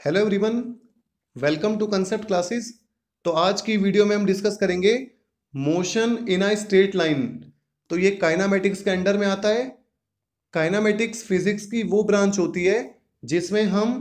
Hello everyone, welcome to concept classes. तो आज की वीडियो में हम डिस्कस करेंगे motion in a straight line. तो ये काइनामेटिक्स के अंडर में आता है। काइनामेटिक्स फिजिक्स की वो ब्रांच होती है जिसमें हम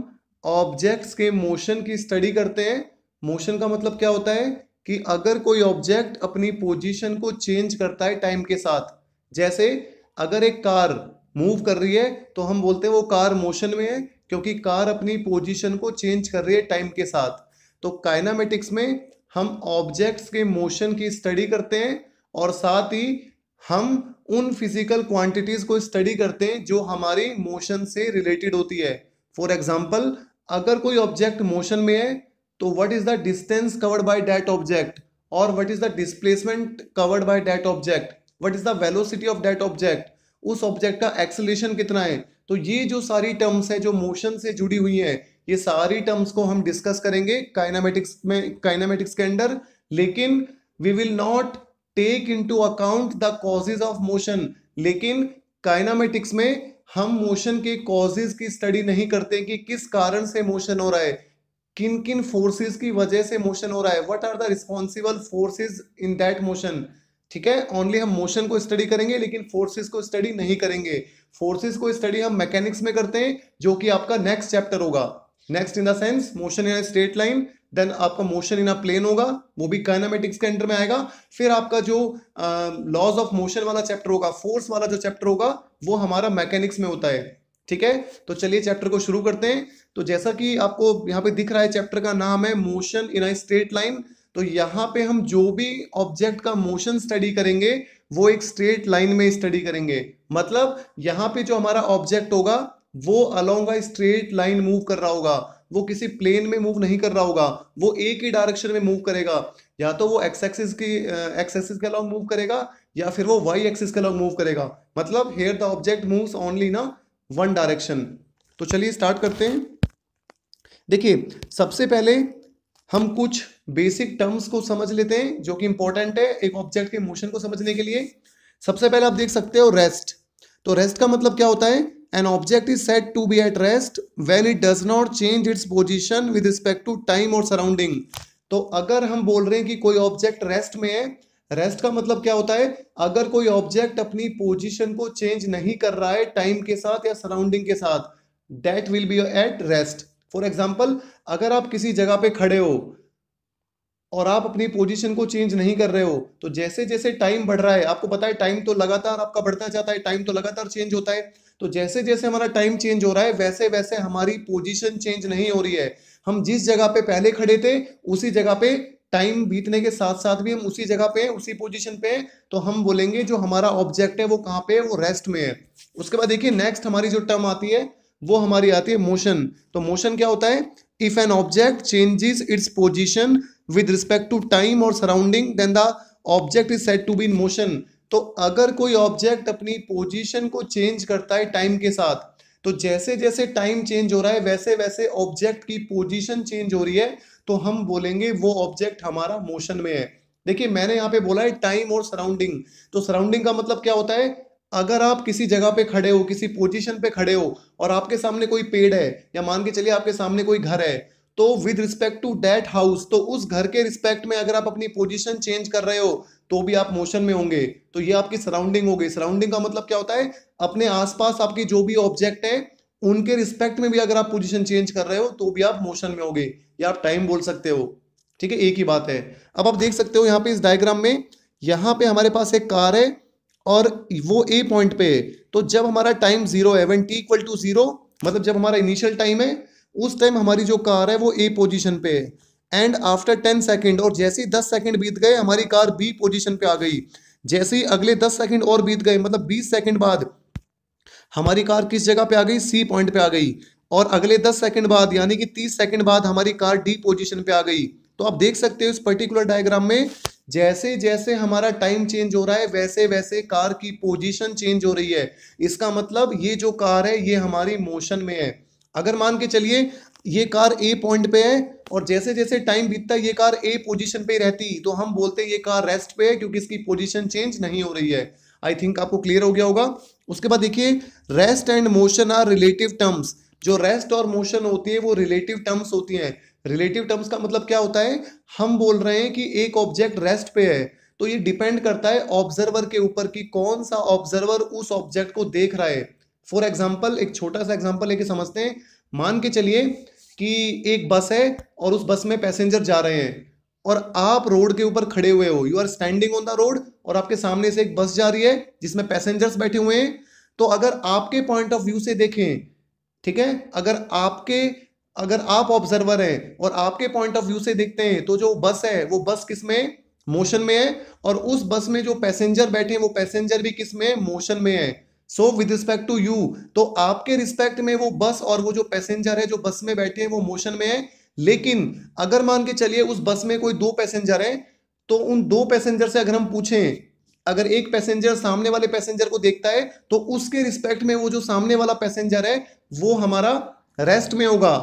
ऑब्जेक्ट्स के मोशन की स्टडी करते हैं। मोशन का मतलब क्या होता है कि अगर कोई ऑब्जेक्ट अपनी पोजीशन को चेंज करता है टाइम के साथ, जैसे अगर एक कार मूव कर रही है तो हम बोलते हैं वो कार मोशन में है, क्योंकि कार अपनी पोजीशन को चेंज कर रही है टाइम के साथ। तो काइनामेटिक्स में हम ऑब्जेक्ट्स के मोशन की स्टडी करते हैं और साथ ही हम उन फिजिकल क्वांटिटीज को स्टडी करते हैं जो हमारी मोशन से रिलेटेड होती है। फॉर एग्जांपल, अगर कोई ऑब्जेक्ट मोशन में है तो what is the distance covered by that object, और what is the displacement covered by that object, what is the velocity of that object, उस ऑब्जेक्ट का एक्सेलरेशन कितना है। तो ये जो सारी टर्म्स है जो मोशन से जुड़ी हुई है, ये सारी टर्म्स को हम डिस्कस करेंगे काइनामेटिक्स में, काइनामेटिक्स के अंदर। लेकिन we will not take into account the causes of motion. लेकिन काइनामेटिक्स में हम मोशन के कॉजेज की स्टडी नहीं करते कि किस कारण से मोशन हो रहा है, किन किन फोर्सेस की वजह से मोशन हो रहा है, what are the responsible forces in that motion. ठीक है, ओनली हम मोशन को स्टडी करेंगे लेकिन फोर्सेस को स्टडी नहीं करेंगे। फोर्सेस को स्टडी हम मैकेनिक्स में करते हैं, जो कि आपका नेक्स्ट चैप्टर होगा। Next in the sense motion in a straight line, then आपका मोशन इन अ प्लेन होगा, वो भी काइनेमेटिक्स के अंडर में आएगा। फिर आपका जो लॉज ऑफ मोशन वाला चैप्टर होगा, फोर्स वाला जो चैप्टर होगा, वो हमारा मैकेनिक्स में होता है। ठीक है, तो चलिए चैप्टर को शुरू करते हैं। तो जैसा कि आपको यहाँ पे दिख रहा है, चैप्टर का नाम है motion in a straight line. तो यहाँ पे हम जो भी ऑब्जेक्ट का मोशन स्टडी करेंगे वो एक स्ट्रेट लाइन में स्टडी करेंगे। मतलब यहाँ पे जो हमारा ऑब्जेक्ट होगा वो along a straight line move कर रहा होगा, वो किसी प्लेन में मूव नहीं कर रहा होगा, वो एक ही डायरेक्शन में मूव करेगा। या तो वो एक्स एक्सिस के अलोंग मूव करेगा, या फिर वो वाई एक्सिस के अलोंग मूव करेगा। मतलब here the object moves only in one direction. तो चलिए स्टार्ट करते हैं। देखिए, सबसे पहले हम कुछ बेसिक टर्म्स को समझ लेते हैं जो कि इंपॉर्टेंट है एक ऑब्जेक्ट के मोशन को समझने के लिए। सबसे पहले आप देख सकते हो रेस्ट। तो रेस्ट का मतलब क्या होता है? An object is said to be at rest when it does not change its position with respect to time और सराउंडिंग। तो अगर हम बोल रहे हैं कि कोई ऑब्जेक्ट रेस्ट में है, रेस्ट का मतलब क्या होता है? अगर कोई ऑब्जेक्ट अपनी पोजीशन को चेंज नहीं कर रहा है टाइम के साथ या सराउंडिंग के साथ, that will be at rest. For example, अगर आप किसी जगह पे खड़े हो और आप अपनी पोजीशन को चेंज नहीं कर रहे हो, तो जैसे जैसे टाइम बढ़ रहा है, आपको पता है टाइम तो लगातार आपका बढ़ता जाता है, टाइम तो लगातार चेंज होता है। तो जैसे जैसे हमारा टाइम चेंज हो रहा है वैसे वैसे हमारी पोजीशन चेंज नहीं हो रही है। हम जिस जगह पे पहले खड़े थे उसी जगह पे टाइम बीतने के साथ साथ भी हम उसी जगह पे उसी पोजीशन पे हैं। तो हम बोलेंगे जो हमारा ऑब्जेक्ट है वो कहाँ पे है? वो रेस्ट में है। उसके बाद देखिए नेक्स्ट हमारी जो टर्म आती है वो हमारी आती है मोशन। तो मोशन क्या होता है? If an object changes its position with respect to time और surrounding then the object is said to be in motion। तो अगर कोई ऑब्जेक्ट अपनी पोजीशन को चेंज करता है टाइम के साथ, तो जैसे जैसे टाइम चेंज हो रहा है वैसे वैसे ऑब्जेक्ट की पोजीशन चेंज हो रही है, तो हम बोलेंगे वो ऑब्जेक्ट हमारा मोशन में है। देखिए मैंने यहाँ पे बोला है टाइम और सराउंडिंग। तो सराउंडिंग का मतलब क्या होता है? अगर आप किसी जगह पे खड़े हो, किसी पोजीशन पे खड़े हो और आपके सामने कोई पेड़ है, या मान के चलिए आपके सामने कोई घर है, तो with respect to that house, तो उस घर के रिस्पेक्ट में अगर आप अपनी पोजीशन चेंज कर रहे हो तो भी आप मोशन में होंगे। तो ये आपकी सराउंडिंग हो गई। सराउंडिंग का मतलब क्या होता है? अपने आसपास आपकी जो भी ऑब्जेक्ट है उनके रिस्पेक्ट में भी अगर आप पोजीशन चेंज कर रहे हो तो भी आप मोशन में होगे, या आप टाइम बोल सकते हो। ठीक है, एक ही बात है। अब आप देख सकते हो यहाँ पे इस डायग्राम में, यहाँ पे हमारे पास एक कार है और वो ए पॉइंट पे है। तो जब हमारा टाइम जीरो है, when T equal to zero, मतलब जब हमारा इनिशियल टाइम है, उस टाइम हमारी जो कार है वो ए पोजीशन पे है। एंड आफ्टर 10 सेकंड, और जैसे ही 10 सेकंड बीत गए हमारी कार बी पोजीशन पे आ गई। जैसे ही अगले 10 सेकंड और बीत गए, मतलब 20 सेकंड बाद हमारी कार किस जगह पे आ गई? सी पॉइंट पे आ गई। और अगले 10 सेकंड बाद यानी कि 30 सेकंड बाद हमारी कार डी पोजीशन पे आ गई। तो आप देख सकते हो इस पर्टिकुलर डायग्राम में जैसे जैसे हमारा टाइम चेंज हो रहा है वैसे वैसे कार की पोजीशन चेंज हो रही है। इसका मतलब ये जो कार है ये हमारी मोशन में है। अगर मान के चलिए ये कार ए पॉइंट पे है और जैसे जैसे टाइम बीतता है ये कार ए पोजीशन पे रहती, तो हम बोलते हैं ये कार रेस्ट पे है क्योंकि इसकी पोजीशन चेंज नहीं हो रही है। आई थिंक आपको क्लियर हो गया होगा। उसके बाद देखिए rest and motion are relative terms. जो रेस्ट और मोशन होती है वो रिलेटिव टर्म्स होती हैं। रिलेटिव टर्म्स का मतलब क्या होता है, हम बोल रहे हैं कि एक ऑब्जेक्ट रेस्ट पे है तो ये डिपेंड करता है ऑब्जर्वर के ऊपर कि कौन सा ऑब्जर्वर उस ऑब्जेक्ट को देख रहा है। फॉर एग्जाम्पल, एक छोटा सा एग्जाम्पल लेके समझते हैं। मान के चलिए कि एक बस है और उस बस में पैसेंजर जा रहे हैं और आप रोड के ऊपर खड़े हुए हो, you are standing on the road, और आपके सामने से एक बस जा रही है जिसमें पैसेंजर्स बैठे हुए हैं। तो अगर आपके पॉइंट ऑफ व्यू से देखें, ठीक है, अगर आप ऑब्जर्वर हैं और आपके पॉइंट ऑफ व्यू से देखते हैं तो जो बस है वो बस किस में, मोशन में है, और उस बस में जो पैसेंजर बैठे हैं वो पैसेंजर भी किस में, मोशन में है। So with respect to you, तो आपके रिस्पेक्ट में वो बस और वो जो पैसेंजर है जो बस में बैठे हैं वो मोशन में है। लेकिन अगर मान के चलिए उस बस में कोई दो पैसेंजर हैं, तो उन दो पैसेंजर से अगर हम पूछें, अगर एक पैसेंजर सामने वाले पैसेंजर को देखता है तो उसके रिस्पेक्ट में वो जो सामने वाला पैसेंजर है वो हमारा रेस्ट में होगा।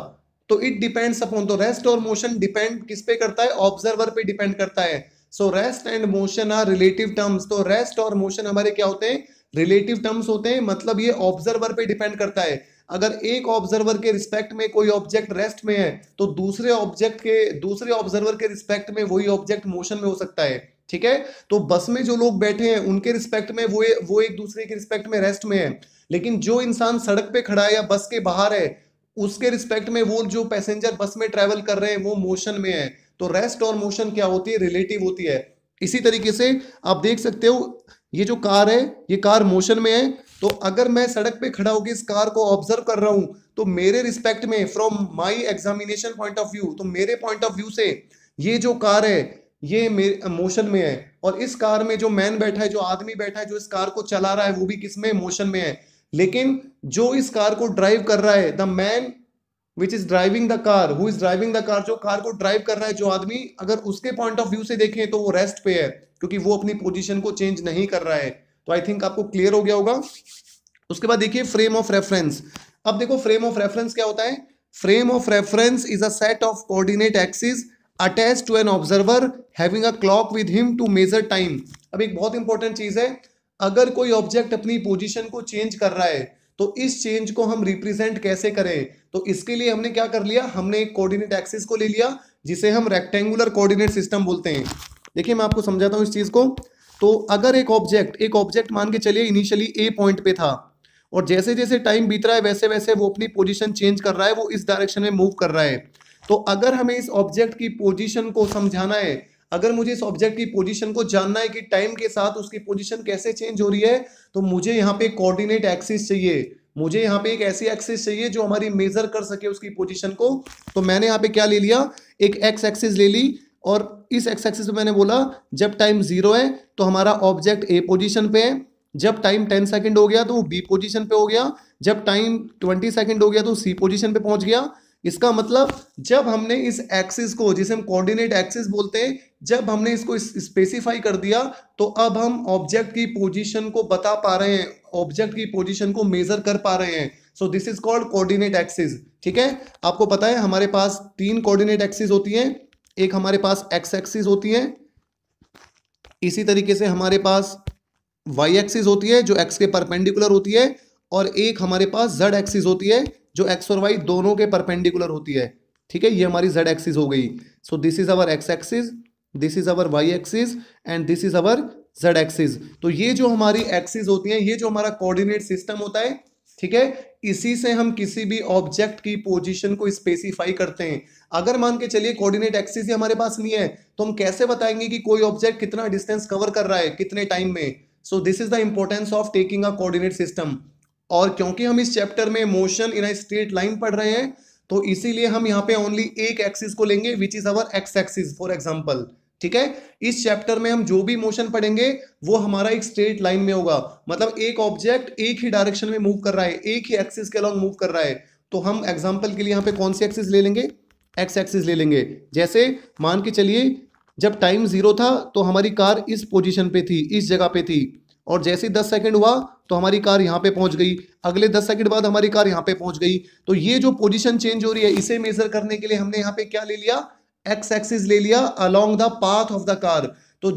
तो इट डिपेंड्स अपॉन, तो रेस्ट और मोशन डिपेंड किस पे करता है, ऑब्जर्वर पे डिपेंड करता है। So rest and motion are relative terms. तो रेस्ट और मोशन हमारे क्या होते हैं, रिलेटिव टर्म्स होते हैं, मतलब ये ऑब्जर्वर पे डिपेंड करता है। अगर एक ऑब्जर्वर के रिस्पेक्ट में कोई ऑब्जेक्ट रेस्ट में है तो दूसरे ऑब्जर्वर के रिस्पेक्ट में वही ऑब्जेक्ट मोशन में हो सकता है। ठीक है, तो बस में जो लोग बैठे हैं उनके रिस्पेक्ट में वो एक दूसरे के रिस्पेक्ट में रेस्ट में है, लेकिन जो इंसान सड़क पे खड़ा है या बस के बाहर है उसके रिस्पेक्ट में वो जो पैसेंजर बस में ट्रेवल कर रहे हैं वो मोशन में है। तो रेस्ट और मोशन क्या होती है, रिलेटिव होती है। इसी तरीके से आप देख सकते हो ये जो कार है, ये कार मोशन में है, तो अगर मैं सड़क पे खड़ा होकर इस कार को ऑब्जर्व कर रहा हूं तो मेरे रिस्पेक्ट में, from my examination point of view, तो मेरे पॉइंट ऑफ व्यू से ये जो कार है ये मोशन में है, और इस कार में जो मैन बैठा है, जो आदमी बैठा है, जो इस कार को चला रहा है वो भी किसमें, मोशन में है। लेकिन जो इस कार को ड्राइव कर रहा है, the man which is driving the car, who is driving the car, जो कार को ड्राइव कर रहा है जो आदमी, अगर उसके पॉइंट ऑफ व्यू से देखें तो वो रेस्ट पे है क्योंकि वो अपनी पोजीशन को चेंज नहीं कर रहा है। तो आई थिंक आपको क्लियर हो गया होगा। उसके बाद देखिए फ्रेम ऑफ रेफरेंस। अब देखो फ्रेम ऑफ रेफरेंस क्या होता है। Frame of reference is a set of coordinate axis attached to an observer having a clock with him to measure time. अब एक बहुत इंपॉर्टेंट चीज है, अगर कोई ऑब्जेक्ट अपनी पोजीशन को चेंज कर रहा है तो इस चेंज को हम रिप्रेजेंट कैसे करें, तो इसके लिए हमने क्या कर लिया, हमने एक कोऑर्डिनेट एक्सिस को ले लिया जिसे हम रेक्टेंगुलर कोऑर्डिनेट सिस्टम बोलते हैं। देखिए मैं आपको समझाता हूं इस चीज को। तो अगर एक ऑब्जेक्ट मान के चलिए इनिशियली ए पॉइंट पे था और जैसे जैसे टाइम बीत रहा है वैसे वैसे वो अपनी पोजीशन चेंज कर रहा है, वो इस डायरेक्शन में मूव कर रहा है। तो अगर हमें इस ऑब्जेक्ट की पोजीशन को समझाना है, अगर मुझे इस ऑब्जेक्ट की पोजीशन को जानना है कि टाइम के साथ उसकी पोजीशन कैसे चेंज हो रही है, तो मुझे यहाँ पे कोऑर्डिनेट एक्सिस चाहिए। मुझे यहाँ पे एक ऐसी एक्सिस चाहिए जो हमारी मेजर कर सके उसकी पोजीशन को। तो मैंने यहाँ पे क्या ले लिया, एक एक्स एक्सिस ले ली, और इस एक्स एक्सिस पे मैंने बोला जब टाइम 0 है तो हमारा ऑब्जेक्ट ए पोजीशन पे है, जब टाइम 10 सेकंड हो गया तो वो बी पोजीशन पे हो गया, जब टाइम 20 सेकंड हो गया तो सी पोजीशन पे पहुंच गया। इसका मतलब जब हमने इस एक्सिस को, जिसे हम कोऑर्डिनेट एक्सिस बोलते हैं, जब हमने इसको स्पेसिफाई कर दिया तो अब हम ऑब्जेक्ट की पोजीशन को बता पा रहे हैं, ऑब्जेक्ट की पोजीशन को मेजर कर पा रहे हैं। सो this is called coordinate axis. ठीक है, आपको पता है हमारे पास 3 कोऑर्डिनेट एक्सिस होती हैं। एक हमारे पास एक्स एक्सिस होती है, इसी तरीके से हमारे पास वाई एक्सिस होती है जो एक्स के परपेंडिकुलर होती है, और एक हमारे पास जेड एक्सिस होती है जो एक्स और वाई दोनों के परपेंडिकुलर होती है। ठीक है, ये हमारी जेड एक्सिस हो गई। So this is our X axis, this is our Y axis and this is our Z axis. तो ये जो हमारी एक्सिस होती है, ये जो हमारा कोऑर्डिनेट सिस्टम होता है, ठीक है, इसी से हम किसी भी ऑब्जेक्ट की पोजीशन को स्पेसिफाई करते हैं। अगर मान के चलिए कोऑर्डिनेट एक्सिस ही हमारे पास नहीं है तो हम कैसे बताएंगे कि कोई ऑब्जेक्ट कितना डिस्टेंस कवर कर रहा है कितने टाइम में। सो this is the importance of taking a coordinate system. और क्योंकि हम इस चैप्टर में motion in a straight line पढ़ रहे हैं तो इसीलिए हम यहाँ पे ओनली एक एक्सिस को लेंगे which is our X axis for example. ठीक है, इस चैप्टर में हम जो भी मोशन पढ़ेंगे वो हमारा एक स्ट्रेट लाइन में होगा, मतलब एक ऑब्जेक्ट एक ही डायरेक्शन में मूव कर रहा है, एक ही एक्सिस के अलॉन्ग मूव कर रहा है। तो हम एग्जांपल के लिए यहाँ पे कौन सी एक्सिस ले लेंगे, एक्स एक्सिस ले लेंगे। जैसे मान के चलिए जब टाइम 0 था तो हमारी कार इस पोजीशन पे थी, इस जगह पे थी, और जैसे ही 10 सेकंड हुआ तो हमारी कार यहाँ पे पहुंच गई, अगले 10 सेकंड बाद हमारी कार यहाँ पे पहुंच गई। तो ये जो पोजीशन चेंज हो रही है इसे मेजर करने के लिए हमने यहाँ पे क्या ले लिया, एक्स एक्सिस ले लिया along the path of the car. तो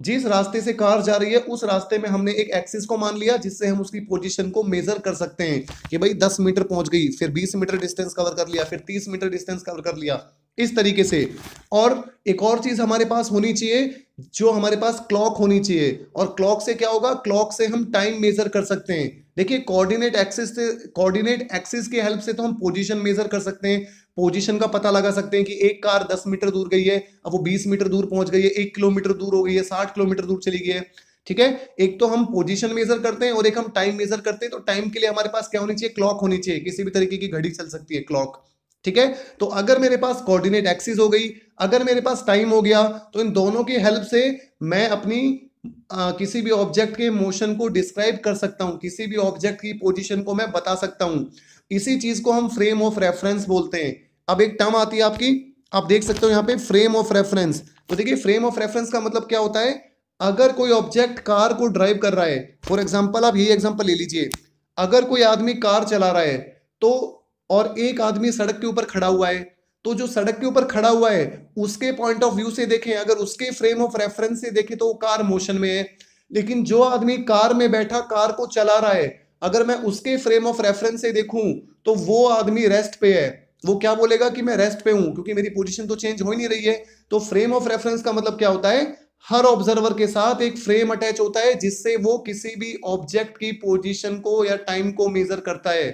जिस रास्ते से कार जा रही है उस रास्ते में हमने एक एक्सिस को मान लिया जिससे हम उसकी पोजीशन को मेजर कर सकते हैं कि भाई 10 मीटर पहुंच गई, फिर 20 मीटर डिस्टेंस कवर कर लिया, फिर 30 मीटर डिस्टेंस कवर कर लिया, इस तरीके से। और एक और चीज हमारे पास होनी चाहिए, जो हमारे पास क्लॉक होनी चाहिए। और क्लॉक से क्या होगा, क्लॉक से हम टाइम मेजर कर सकते हैं। देखिए कोऑर्डिनेट एक्सिस की हेल्प से तो हम पोजीशन मेजर कर सकते हैं, पोजीशन का पता लगा सकते हैं कि एक कार 10 मीटर दूर गई है, अब वो 20 मीटर दूर पहुंच गई है, 1 किलोमीटर दूर हो गई है, 60 किलोमीटर दूर चली गई है। ठीक है, एक तो हम पोजीशन मेजर करते हैं और एक हम टाइम मेजर करते हैं। तो टाइम के लिए हमारे पास क्या होनी चाहिए, क्लॉक होनी चाहिए, किसी भी तरीके की घड़ी चल सकती है, क्लॉक। ठीक है, तो अगर मेरे पास कोऑर्डिनेट एक्सिस हो गई, अगर मेरे पास टाइम हो गया, तो इन दोनों की हेल्प से मैं अपनी किसी भी ऑब्जेक्ट के मोशन को डिस्क्राइब कर सकता हूं, किसी भी ऑब्जेक्ट की पोजीशन को मैं बता सकता हूं। इसी चीज को हम फ्रेम ऑफ रेफरेंस बोलते हैं। अब एक टर्म आती है आपकी, आप देख सकते हो यहाँ पे, फ्रेम ऑफ रेफरेंस। तो देखिए फ्रेम ऑफ रेफरेंस का मतलब क्या होता है, अगर कोई ऑब्जेक्ट कार को ड्राइव कर रहा है, फॉर एग्जाम्पल आप यही एग्जाम्पल ले लीजिए, अगर कोई आदमी कार चला रहा है तो, और एक आदमी सड़क के ऊपर खड़ा हुआ है, तो जो सड़क के ऊपर खड़ा हुआ है उसके पॉइंट ऑफ व्यू से देखें, अगर उसके फ्रेम ऑफ रेफरेंस से देखें तो वो कार मोशन में है। लेकिन जो आदमी कार में बैठा कार को चला रहा है, अगर मैं उसके फ्रेम ऑफ रेफरेंस से देखूं तो वो आदमी रेस्ट पे है। वो क्या बोलेगा कि मैं रेस्ट पे हूं, क्योंकि मेरी पोजीशन तो चेंज हो ही नहीं रही है। तो फ्रेम ऑफ रेफरेंस का मतलब क्या होता है, हर ऑब्जर्वर के साथ एक फ्रेम अटैच होता है जिससे वो किसी भी ऑब्जेक्ट की पोजीशन को या टाइम को मेजर करता है।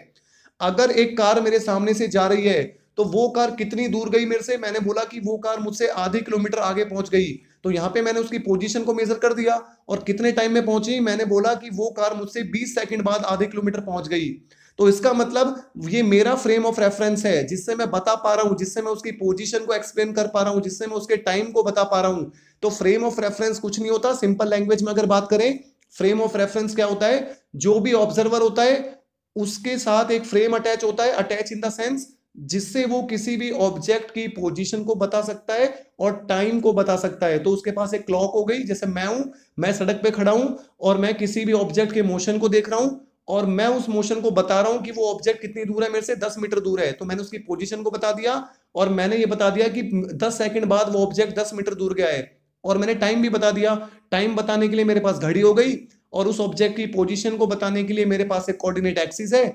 अगर एक कार मेरे सामने से जा रही है तो वो कार कितनी दूर गई मेरे से, मैंने बोला कि वो कार मुझसे आधे किलोमीटर आगे पहुंच गई, तो यहां पे मैंने उसकी पोजीशन को मेजर कर दिया। और कितने टाइम में पहुंची, मैंने बोला कि वो कार मुझसे 20 सेकंड बाद आधे किलोमीटर पहुंच गई। तो इसका मतलब ये मेरा फ्रेम ऑफ रेफरेंस है जिससे मैं बता पा रहा हूं, जिससे मैं उसकी पोजीशन को एक्सप्लेन कर पा रहा हूं, जिससे मैं उसके टाइम को बता पा रहा हूं। तो फ्रेम ऑफ रेफरेंस कुछ नहीं होता, सिंपल लैंग्वेज में अगर बात करें, फ्रेम ऑफ रेफरेंस क्या होता है, जो भी ऑब्जर्वर होता है उसके साथ एक फ्रेम अटैच होता है, अटैच इन द सेंस जिससे वो किसी भी ऑब्जेक्ट की पोजीशन को बता सकता है और टाइम को बता सकता है। तो उसके पास एक क्लॉक हो गई, जैसे मैं हूं, मैं सड़क पे खड़ा हूं और मैं किसी भी ऑब्जेक्ट के मोशन को देख रहा हूं और मैं उस मोशन को बता रहा हूं कि वो ऑब्जेक्ट कितनी दूर है मेरे से, 10 मीटर दूर है, तो मैंने उसकी पोजीशन को बता दिया और मैंने ये बता दिया कि 10 सेकंड बाद वो ऑब्जेक्ट 10 मीटर दूर गया है। और मैंने टाइम भी बता दिया, टाइम बताने के लिए मेरे पास घड़ी हो गई और उस ऑब्जेक्ट की पोजीशन को बताने के लिए मेरे पास एक कोऑर्डिनेट एक्सिस है।